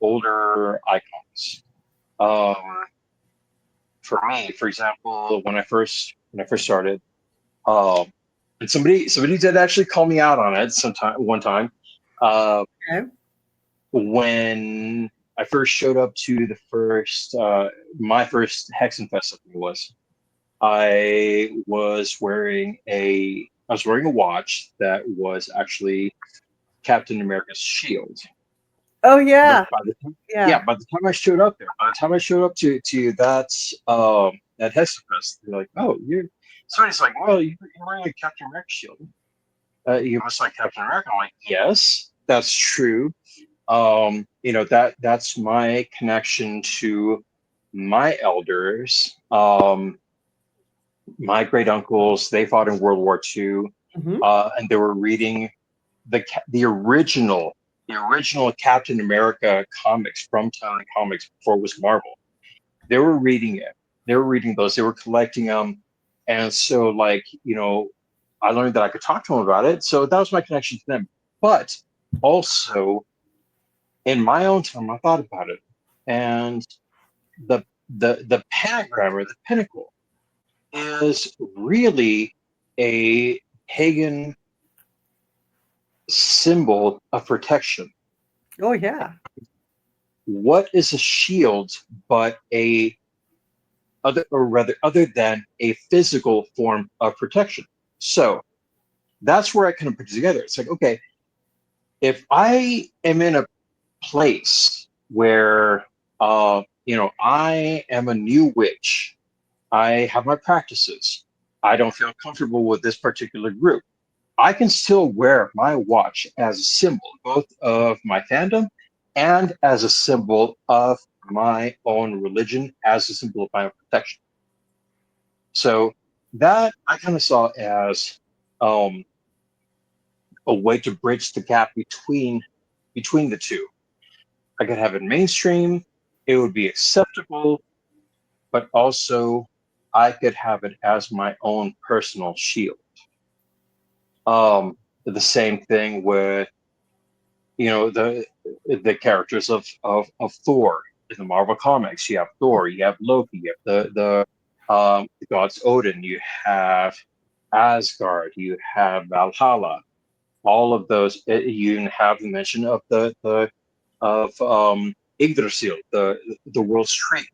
older icons. um for me, for example, when I first started, um and somebody did actually call me out on it one time. uh Okay. when I first showed up to my first Hexenfest, I think it was, I was wearing a watch that was actually Captain America's shield. Oh But yeah, yeah, yeah. by the time I showed up there, by the time I showed up to that Hexenfest, they're like, "Oh, Somebody's like, well, you're wearing a Captain America shield. You must like Captain America. I'm like, yes, that's true. That's my connection to my elders. My great uncles, they fought in World War II, Mhm. and they were reading the original Captain America comics from Talon Comics before it was Marvel. They were reading it. They were reading those. They were collecting them, and so I learned that I could talk to them about it. So that was my connection to them. But also, in my own time, I thought about it, and the the pentagram or the pinnacle is really a pagan symbol of protection. Oh yeah. What is a shield but a other than a physical form of protection? So that's where I kind of put it together. It's like, okay, if I am in a place where I am a new witch, I have my practices, I don't feel comfortable with this particular group, I can still wear my watch as a symbol, both of my fandom and as a symbol of my own religion, as a symbol of my own protection. So that I kind of saw as um, a way to bridge the gap between the two. I could have it mainstream, it would be acceptable, but also I could have it as my own personal shield. The same thing with the characters of Thor in the Marvel comics. You have Thor, you have Loki, you have the gods Odin, you have Asgard, you have Valhalla. All of those, you have the mention of the of Yggdrasil, the world's tree.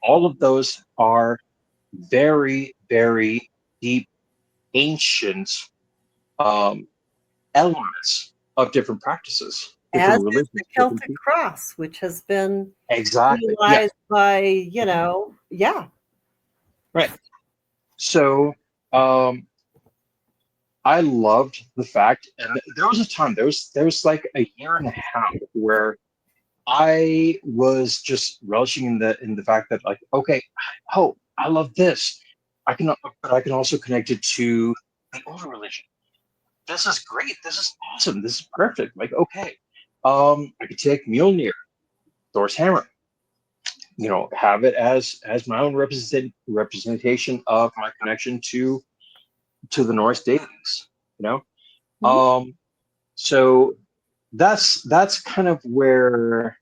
All of those are very, very deep, ancient um, elements of different practices, As different is the religions, different Celtic people. cross, which has been Exactly. Yeah. utilized by, yeah. Right. So um, I loved the fact, and there was a time, there was like a year and a half where I was just relishing in the fact that, like, okay, oh, I love this. But I can also connect it to the older religion. This is great. This is awesome. This is perfect. Like, okay, I could take Mjolnir, Thor's hammer, have it as my own representation of my connection to the Norse deities. You know, Mhm. so that's kind of where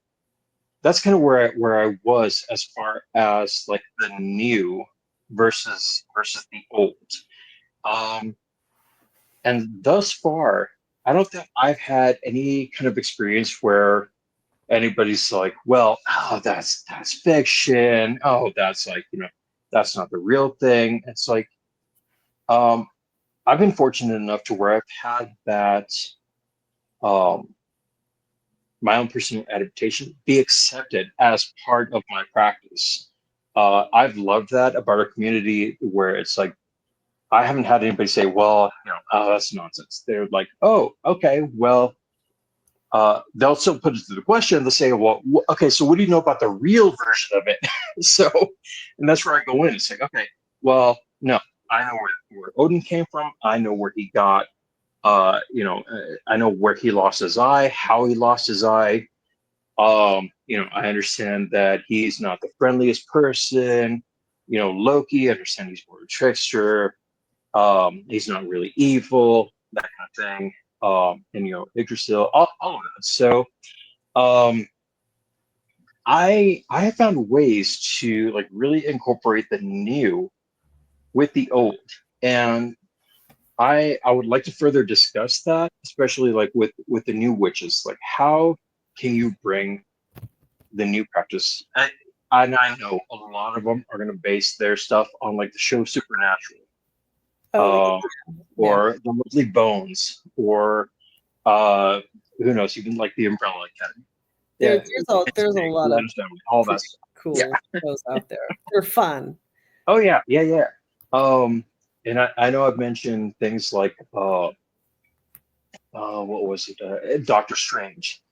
I was as far as like the new versus the old. Um, and thus far, I don't think I've had any kind of experience where anybody's like, well, oh, that's fiction. Oh, that's like, that's not the real thing. It's like, um, I've been fortunate enough to where I've had that um, my own personal adaptation be accepted as part of my practice. I've loved that about our community where it's like I haven't had anybody say, well, oh, that's nonsense. They're like, oh, okay, well, they'll still put it to the question. They'll say, well, okay, so what do you know about the real version of it? So, and that's where I go in. It's like, okay, well, no, I know where Odin came from. I know where he got, I know where he lost his eye, how he lost his eye. I understand that he's not the friendliest person. Loki, I understand he's more of a trickster. He's not really evil, that kind of thing. And Yggdrasil, all of that. So um, I have found ways to like really incorporate the new with the old, and I would like to further discuss that, especially like with the new witches. Like, how can you bring the new practice? And I know a lot of them are going to base their stuff on like the show Supernatural, Oh um, yeah. or the Lovely Bones, or uh, who knows, even like the Umbrella Academy. Yeah, There's a lot of all that pretty stuff. Yeah. cool shows out there. They're fun. Oh yeah, yeah, yeah. Um, And I know I've mentioned things like what was it? Doctor Strange.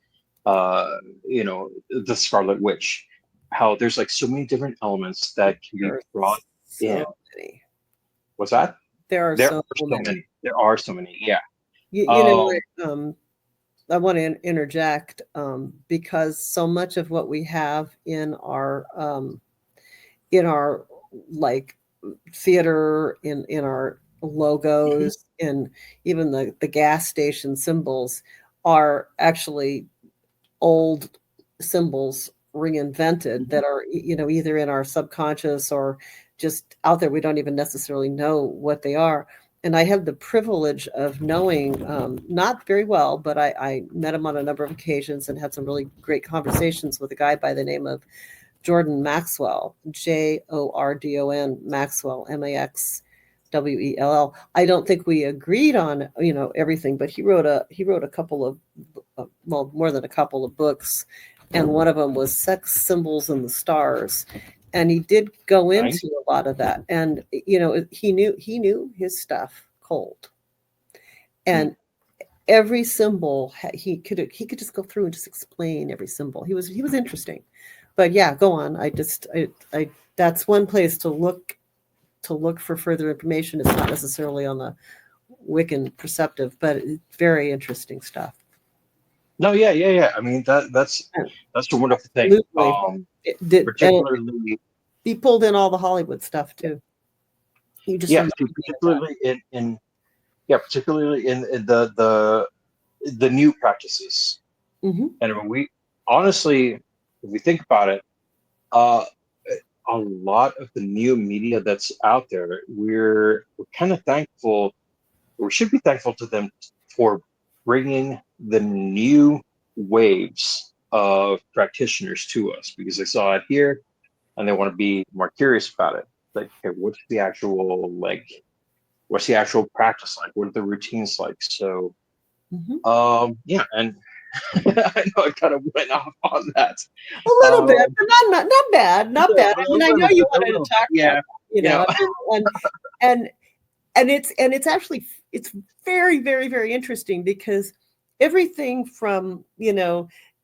You know, the Scarlet Witch. How there's like so many different elements that can be There are brought in. so many. What's that? There are There are so so many. many. There are so many. Yeah. You know Um, what? I want to interject because so much of what we have in our like theater, in our mhm, logos, in even the gas station symbols are actually old symbols reinvented mhm. that are either in our subconscious or just out there. We don't even necessarily know what they are. And I have the privilege of knowing, not very well, but I met him on a number of occasions and had some really great conversations with a guy by the name of Jordan Maxwell, Jordon Maxwell, Maxwell. I don't think we agreed on everything, but he wrote a couple of well, more than a couple of books, and one of them was Sex Symbols and the Stars, and he did go Nice. into a lot of that, and he knew his stuff cold, Mm. and every symbol he could just go through and just explain every symbol. He was interesting, but yeah, go on. I that's one place to look for further information. It's not necessarily on the Wiccan Perceptive, but it's very interesting stuff. No, yeah, yeah, yeah. I mean that's the wonderful thing. Absolutely. It did, and Particularly, he pulled in all the Hollywood stuff too. You just yeah, reminded me of that. particularly in yeah, particularly in the new practices. Mhm. And when we honestly, if we think about it, uh, a lot of the new media that's out there, we're kind of thankful. We should be thankful to them for bringing the new waves of practitioners to us because they saw it here and they want to be more curious about it. Like, okay, what's the actual practice like? What are the routines like? So, Mhm. yeah, and I know I kind of went off on that. A little bit, Um, but not bad, not bad. I mean, I know you a wanted to little bit, talk about yeah. that, You know, I mean, and and it's actually it's very, very, very interesting because everything from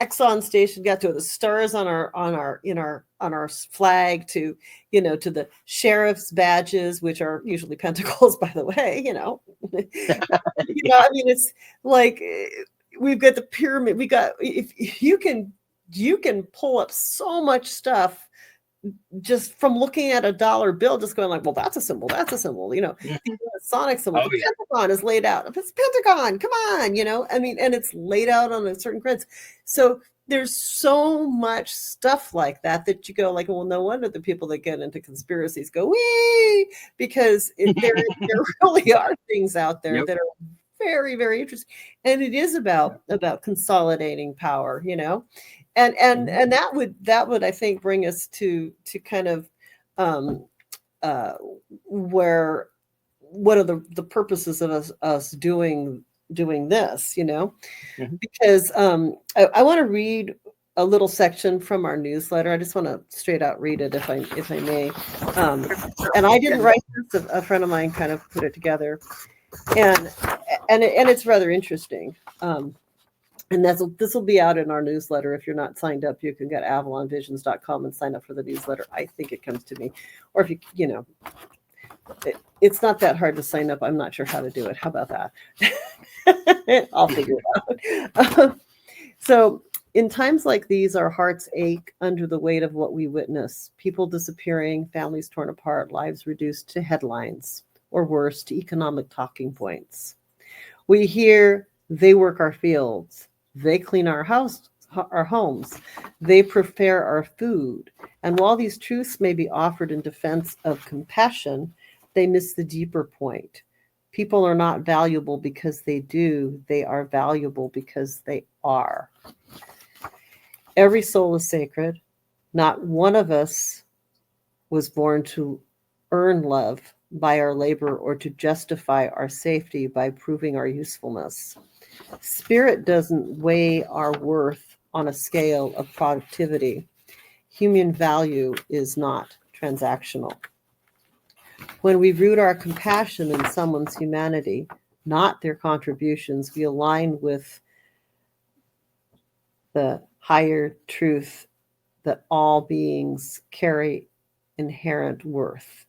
Exxon station got to the stars on our flag to the sheriff's badges, which are usually pentacles, by the way. yeah. I mean, it's like we've got the pyramid. We got if you can pull up so much stuff just from looking at a dollar bill, just going like, well, that's a symbol, that's a symbol, Mhm. Sonic symbol. Oh The yeah. Pentagon is laid out. It's Pentagon, come on, I mean, and it's laid out on a certain grids. So there's so much stuff like that you go like, well, no wonder the people that get into conspiracies go, wee, because there really are things out there Yep. that are very, very interesting. And it is about consolidating power, Mhm. and that would I think bring us to kind of um uh where what are the purposes of us doing this, Mhm. because I want to read a little section from our newsletter. I just want to straight out read it if I may. um and I Yeah. didn't write this. A friend of mine kind of put it together, and and it's rather interesting. And this will be out in our newsletter. If you're not signed up, you can go to avalonvisions.com and sign up for the newsletter. I think it comes to me. Or if it's not that hard to sign up. I'm not sure how to do it. How about that? I'll figure it out. So, in times like these, our hearts ache under the weight of what we witness: people disappearing, families torn apart, lives reduced to headlines, or worse, to economic talking points. We hear they work our fields, they clean our homes, they prepare our food. And while these truths may be offered in defense of compassion, they miss the deeper point. People are not valuable because they do, they are valuable because they are. Every soul is sacred. Not one of us was born to earn love by our labor or to justify our safety by proving our usefulness. Spirit doesn't weigh our worth on a scale of productivity. Human value is not transactional. When we root our compassion in someone's humanity, not their contributions, we align with the higher truth that all beings carry inherent worth.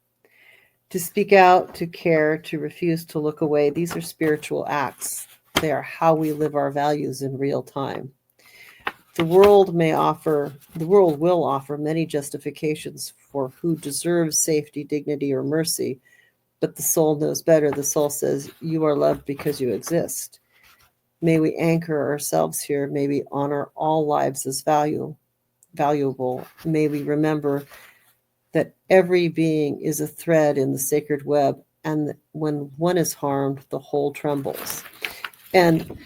To speak out, to care, to refuse to look away, these are spiritual acts. They are how we live our values in real time. The world will offer many justifications for who deserves safety, dignity, or mercy, but the soul knows better. The soul says, you are loved because you exist. May we anchor ourselves here. May we honor all lives as valuable. May we remember that every being is a thread in the sacred web, and when one is harmed, the whole trembles. And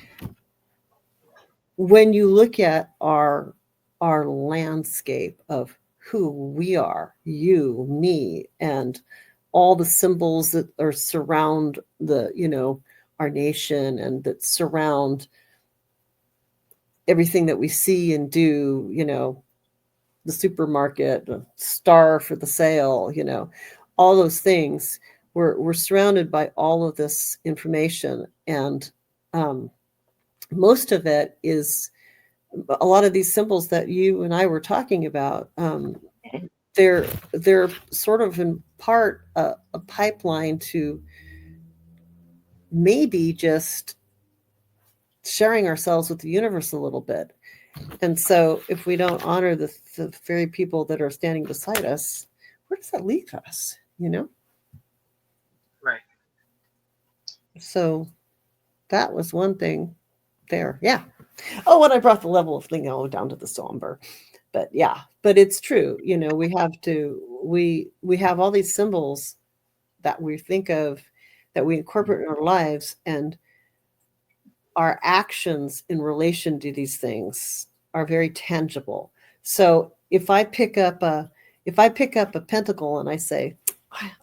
when you look at our landscape of who we are, you, me, and all the symbols that are surround our nation and that surround everything that we see and do, the supermarket, the star for the sale, all those things. We're surrounded by all of this information, and most of it is a lot of these symbols that you and I were talking about. They're sort of in part a pipeline to maybe just sharing ourselves with the universe a little bit. And so if we don't honor the very people that are standing beside us, where does that leave us? Right. So that was one thing there. Yeah. Oh, and I brought the level of thing down to the somber. But yeah, but it's true. We have all these symbols that we think of, that we incorporate in our lives, and our actions in relation to these things are very tangible. So if I pick up a pentacle and I say,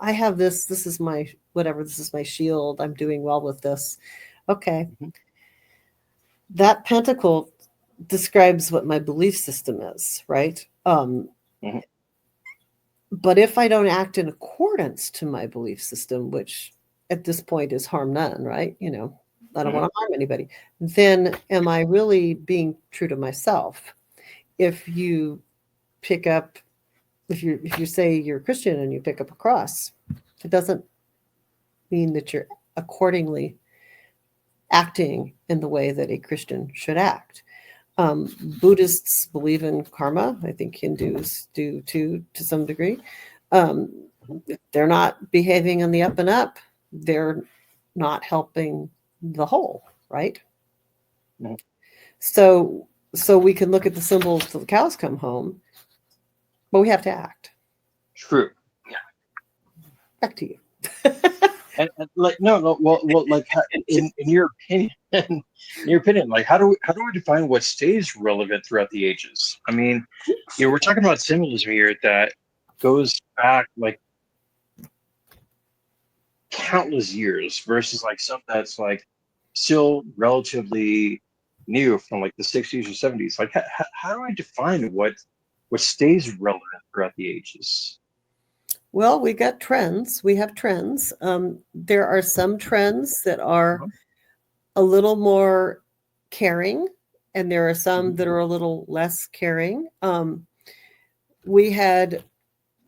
I have this is my whatever, this is my shield, I'm doing well with this. Okay. That pentacle describes what my belief system is, right? But if I don't act in accordance to my belief system, which at this point is harm none, right? I don't want to harm anybody. Then am I really being true to myself? If you say you're a Christian and you pick up a cross, it doesn't mean that you're accordingly acting in the way that a Christian should act. Buddhists believe in karma. I think Hindus do too, to some degree. They're not behaving on the up and up. They're not helping the whole, right? No. So we can look at the symbols till the cows come home, but we have to act. True. Yeah. Back to you. And like no, well, like in your opinion, like how do we define what stays relevant throughout the ages? I mean, we're talking about symbolism here that goes back like countless years versus like stuff that's like still relatively new from like the 60s or 70s. Like how do I define what stays relevant throughout the ages? Well, we got trends. We have trends. There are some trends that are a little more caring, and there are some that are a little less caring. We had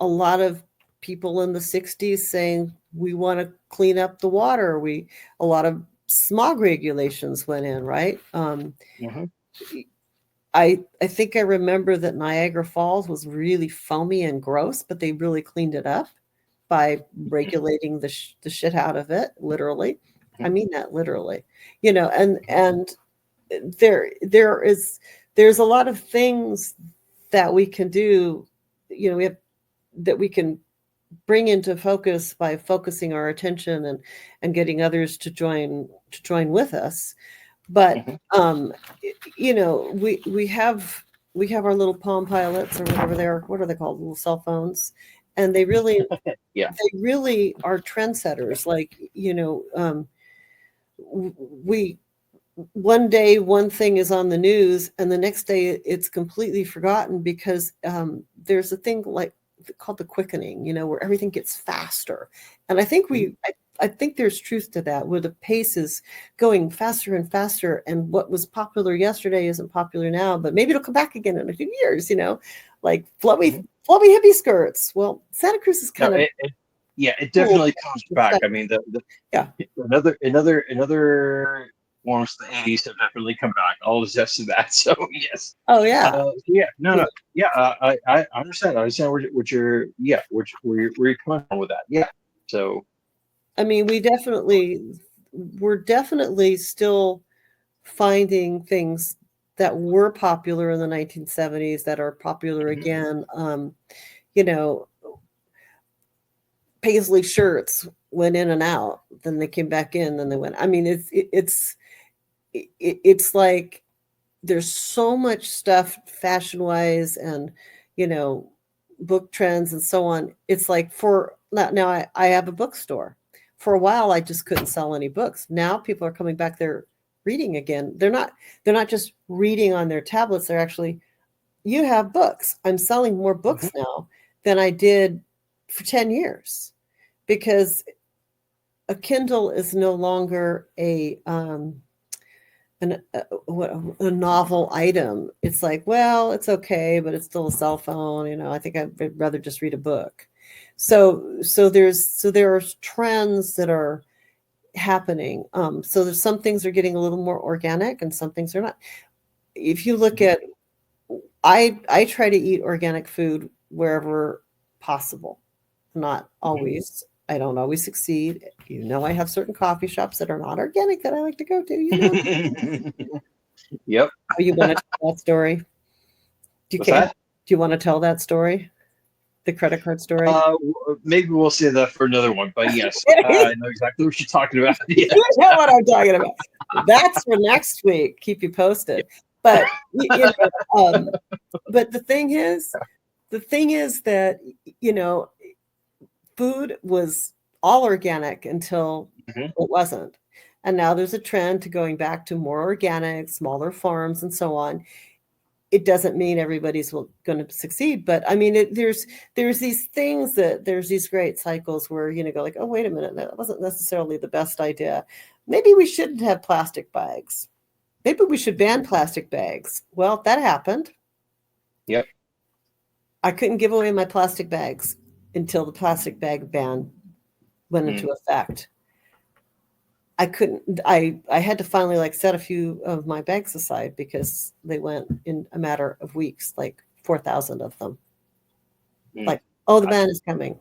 a lot of people in the 60s saying we want to clean up the water. A lot of smog regulations went in, right? I think I remember that Niagara Falls was really foamy and gross, but they really cleaned it up by regulating the shit out of it, literally. I mean that literally, and there's a lot of things that we can do, that we can bring into focus by focusing our attention and getting others to join with us. But we have our little Palm Pilots or whatever what are they called, little cell phones, and they really they really are trendsetters. Like we one day one thing is on the news and the next day it's completely forgotten because there's a thing like called the quickening, where everything gets faster. And I think I think there's truth to that, where the pace is going faster and faster, and what was popular yesterday isn't popular now, but maybe it'll come back again in a few years, like fluffy hippie skirts. Well, Santa Cruz is kind of it cool. definitely comes back. I mean, another forms of the 80s have definitely come back. I'll attest to that. So yes. Oh yeah. I understand. I understand what you're where you're coming from with that. Yeah. So I mean, we're definitely still finding things that were popular in the 1970s that are popular again. You know, paisley shirts went in and out, then they came back in, then they went. I mean, it's like there's so much stuff fashion wise and book trends and so on. It's like for now I have a bookstore. For a while I just couldn't sell any books. Now people are coming back there reading again. They're not just reading on their tablets. They're actually, you have books. I'm selling more books now than I did for 10 years, because a Kindle is no longer a novel item. It's like, well, it's okay, but it's still a cell phone. I think I'd rather just read a book. So there are trends that are happening. So there's some things are getting a little more organic and some things are not. If you look at, I try to eat organic food wherever possible. Not always. I don't always succeed. I have certain coffee shops that are not organic that I like to go to. Yep. Oh, you want to tell that story? Do you want to tell that story? The credit card story? Maybe we'll say that for another one, but yes, I know exactly what you're talking about. Yeah. You know what I'm talking about. That's for next week. Keep you posted. But but the thing is that food was all organic until it wasn't. And now there's a trend to going back to more organic, smaller farms and so on. It doesn't mean everybody's going to succeed, but I mean, there's these things there's these great cycles where, go like, oh, wait a minute, that wasn't necessarily the best idea. Maybe we shouldn't have plastic bags. Maybe we should ban plastic bags. Well, that happened. Yep. I couldn't give away my plastic bags until the plastic bag ban went into effect. I couldn't, I had to finally set a few of my bags aside because they went in a matter of weeks, like 4,000 of them. Like, oh, the ban is coming.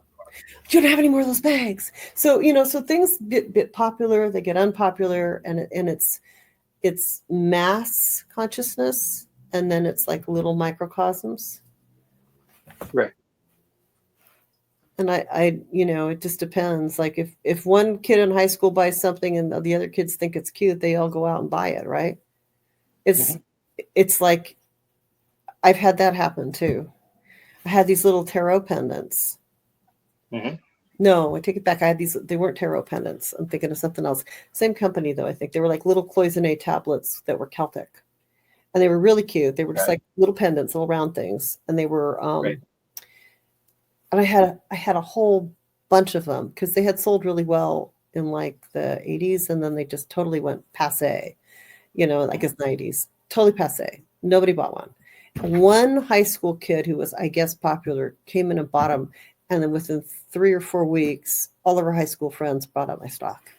You don't have any more of those bags. So, so things get popular, they get unpopular, and it's mass consciousness, and then it's like little microcosms. Right. And it just depends. Like if one kid in high school buys something and the other kids think it's cute, they all go out and buy it, right? It's like, I've had that happen too. I had these little tarot pendants. No, I take it back. I had these, they weren't tarot pendants. I'm thinking of something else. Same company though, I think. They were like little cloisonne tablets that were Celtic. And they were really cute. They were just like little pendants, little round things. And they were and I had a whole bunch of them because they had sold really well in like the 80s, and then they just totally went passe, I guess 90s, totally passe. Nobody bought one. One high school kid who was, I guess, popular came in and bought them, and then within 3 or 4 weeks, all of our high school friends bought up my stock.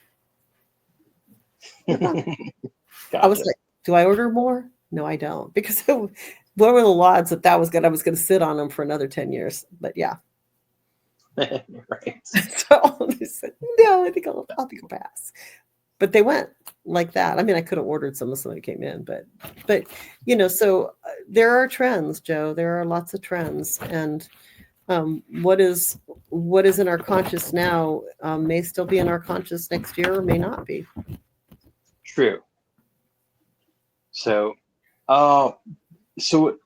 Gotcha. I was like, do I order more? No, I don't, because what were the odds that I was going to sit on them for another 10 years? But yeah. Right. So they said, no, I think I'll pass. But they went like that. I mean, I could have ordered some if somebody came in, but so there are trends, Joe. There are lots of trends, and what is in our conscious now may still be in our conscious next year, or may not be. True. So,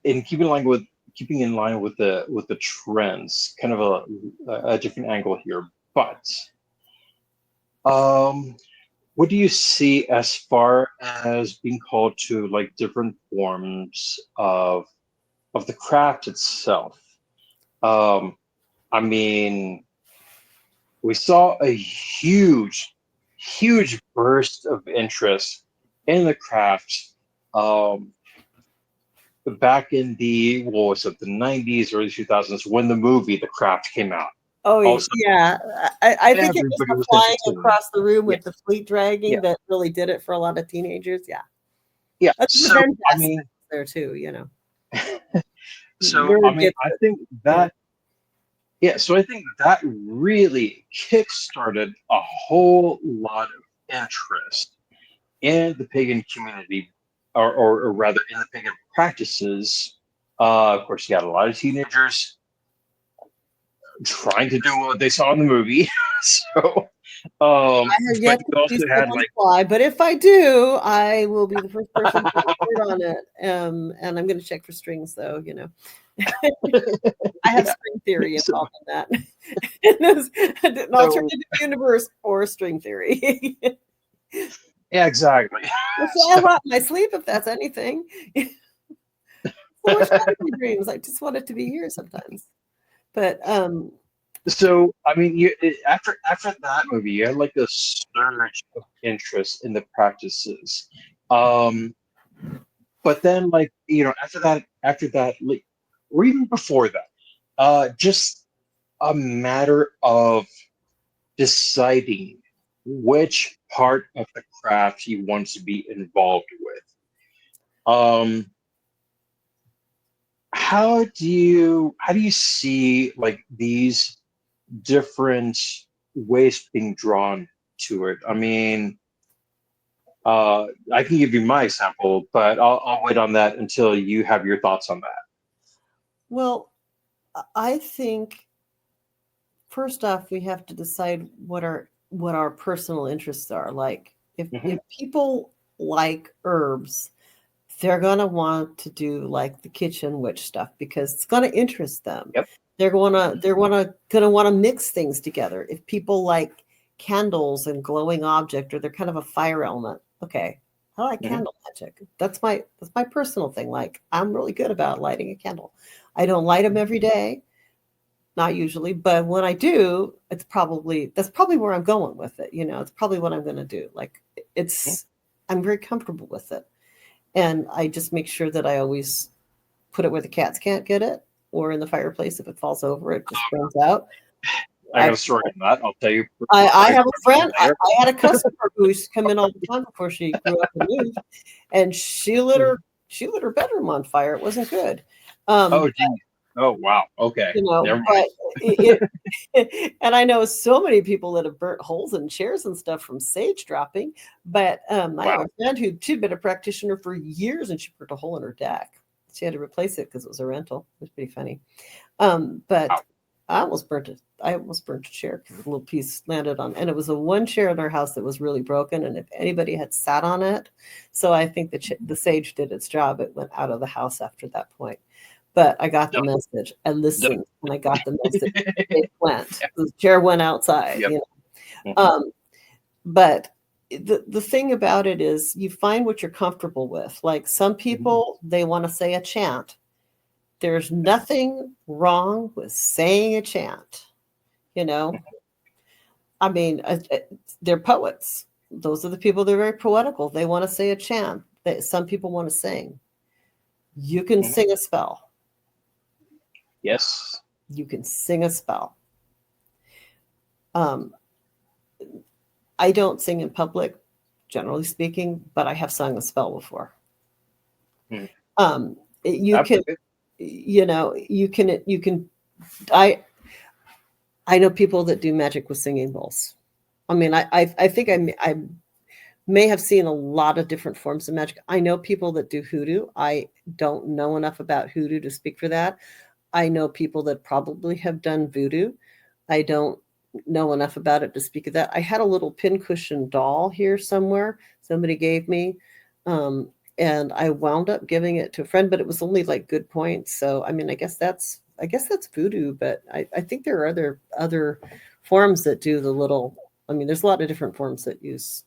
in keeping in line with the trends, kind of a different angle here, but what do you see as far as being called to like different forms of the craft itself? I mean, we saw a huge burst of interest in the craft um, back in the what was it, the 90s, early 2000s, when the movie The Craft came out. Oh, Also, yeah. I think it was everybody the was flying interested in it. across the room Yeah, with the fleet dragging yeah, that really did it for a lot of teenagers. Yeah. yeah. That's the So, revenge I aspect mean, there too, you know. so I Nerd mean, gets I it, think you know. that yeah, so I think that really kickstarted a whole lot of interest in the pagan community, or rather in the pagan practices. Of course, you got a lot of teenagers trying to do what they saw in the movie. So, I have but yet to you see also had someone like, fly, but if I do, I will be the first person to report on it. And I'm going to check for strings, though. You know, I have yeah, string theory so, involved in that. There's an so alternative universe or string theory. yeah, exactly. That's why I So, rot in my sleep, if that's anything. So much fantasy dreams. I just want it to be here sometimes. But so I mean, after that movie, you had like a surge of interest in the practices. Um, but then, like after that, like, or even before that, just a matter of deciding which part of the craft you want to be involved with. Um, how do you see like these different ways being drawn to it? I mean, I can give you my example, but I'll wait on that until you have your thoughts on that. well, I think first off, we have to decide what our personal interests are. Like, if Hmm. people like herbs, they're gonna want to do like the kitchen witch stuff because it's gonna interest them. Yep. They're gonna mix things together. If people like candles and glowing object, or they're kind of a fire element, okay. I like Hmm. candle magic. That's my personal thing. Like, I'm really good about lighting a candle. I don't light them every day, not usually, but when I do, that's probably where I'm going with it. It's probably what I'm going to do. Like, it's I'm very comfortable with it, and I just make sure that I always put it where the cats can't get it, or in the fireplace. If it falls over, it just burns out. I got I a story on that. I'll tell you. I have a friend. I, Later. I had a customer who used to come in all the time before she grew up and moved, and she lit her bedroom on fire. It wasn't good. Oh, Um, geez. Oh, wow. Okay. Never mind. but and I know so many people that have burnt holes in chairs and stuff from sage dropping. But I have Wow. a friend she'd been a practitioner for years, and she burnt a hole in her deck. She had to replace it because it was a rental. It was pretty funny. But Wow. I almost burnt it. I almost burnt a chair because a little piece landed on, and it was the one chair in our house that was really broken. And if anybody had sat on it, so I think the sage did its job. It went out of the house after that point. But I got the Done. message. I Done. listened, and I got the message. It went. The chair went outside. Yep. Hmm. But the thing about it is, you find what you're comfortable with. Like, some Hmm. people, they want to say a chant. There's nothing wrong with saying a chant. You know, I mean, they're poets. Those are the people. They're very poetical. They want to say a chant. Some people want to sing. You can Hmm. sing a spell. Yes. You can sing a spell. Um, I don't sing in public, generally speaking, but I have sung a spell before. Hmm. You can, Absolutely. you can. I know people that do magic with singing bowls. I mean, I think I may have seen a lot of different forms of magic. I know people that do hoodoo. I don't know enough about hoodoo to speak for that. I know people that probably have done voodoo. I don't know enough about it to speak of that. I had a little pincushion doll here somewhere somebody gave me. Um, and I wound up giving it to a friend, but it was only like good points. So I mean, I guess that's voodoo, but I think there are other forms that do the little. I mean, there's a lot of different forms that use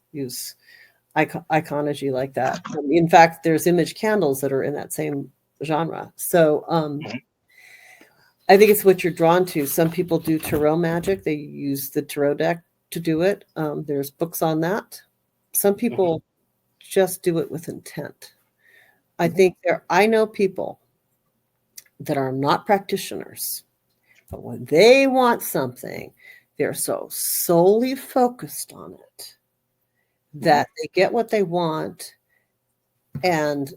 iconology like that. In fact, there's image candles that are in that same genre. So Mhm. I think it's what you're drawn to. Some people do tarot magic. They use the tarot deck to do it. There's books on that. Some people just do it with intent. I know people that are not practitioners, but when they want something, they're so solely focused on it that they get what they want, and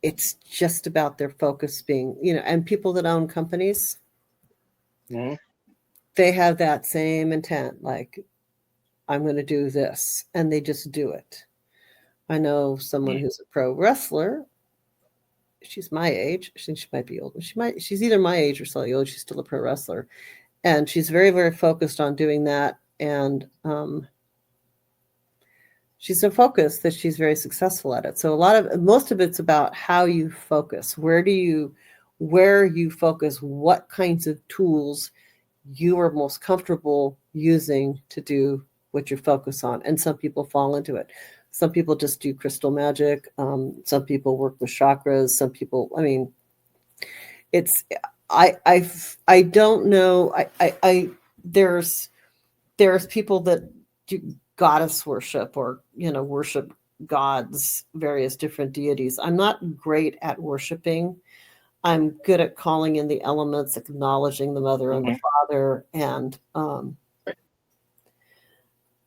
it's just about their focus being, and people that own companies, they have that same intent, like, I'm going to do this, and they just do it. I know someone who's a pro wrestler. She's my age. I think she might be older. She's either my age or slightly old. She's still a pro wrestler. And she's very, very focused on doing that. And she's so focused that she's very successful at it. So most of it's about how you focus. Where you focus, what kinds of tools you are most comfortable using to do what you focus on. And some people fall into it. Some people just do crystal magic. Some people work with chakras. Some people, I don't know. There's people that do goddess worship, or, worship gods, various different deities. I'm not great at worshiping. I'm good at calling in the elements, acknowledging the mother and the father, and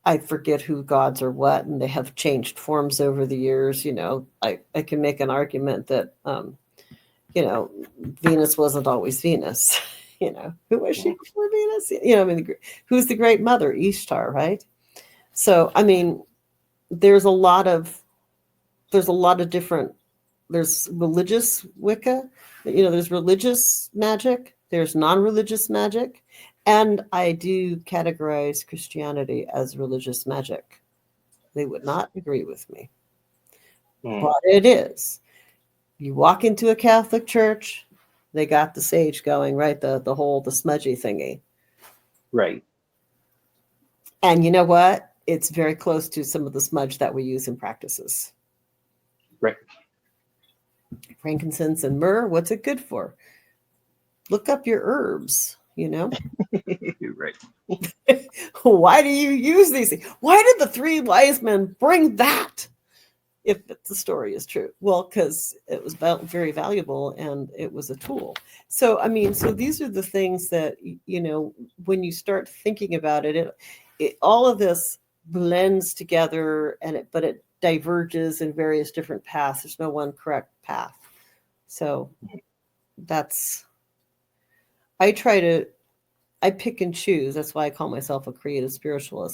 I forget who gods are what, and they have changed forms over the years. I can make an argument that, Venus wasn't always Venus. Who was she before Venus? Who's the great mother? Ishtar, right? So, there's a lot of different, there's religious Wicca, there's religious magic, there's non-religious magic. And I do categorize Christianity as religious magic. They would not agree with me. But it is. You walk into a Catholic church, they got the sage going, right? The smudgy thingy. Right. And you know what? It's very close to some of the smudge that we use in practices. Right. Frankincense and myrrh, what's it good for? Look up your herbs. Right. Why do you use these things? Why did the three wise men bring that? If the story is true, well, because it was very valuable and it was a tool. So, so these are the things that, when you start thinking about it, all of this blends together, but it diverges in various different paths. There's no one correct path. So I pick and choose. That's why I call myself a creative spiritualist.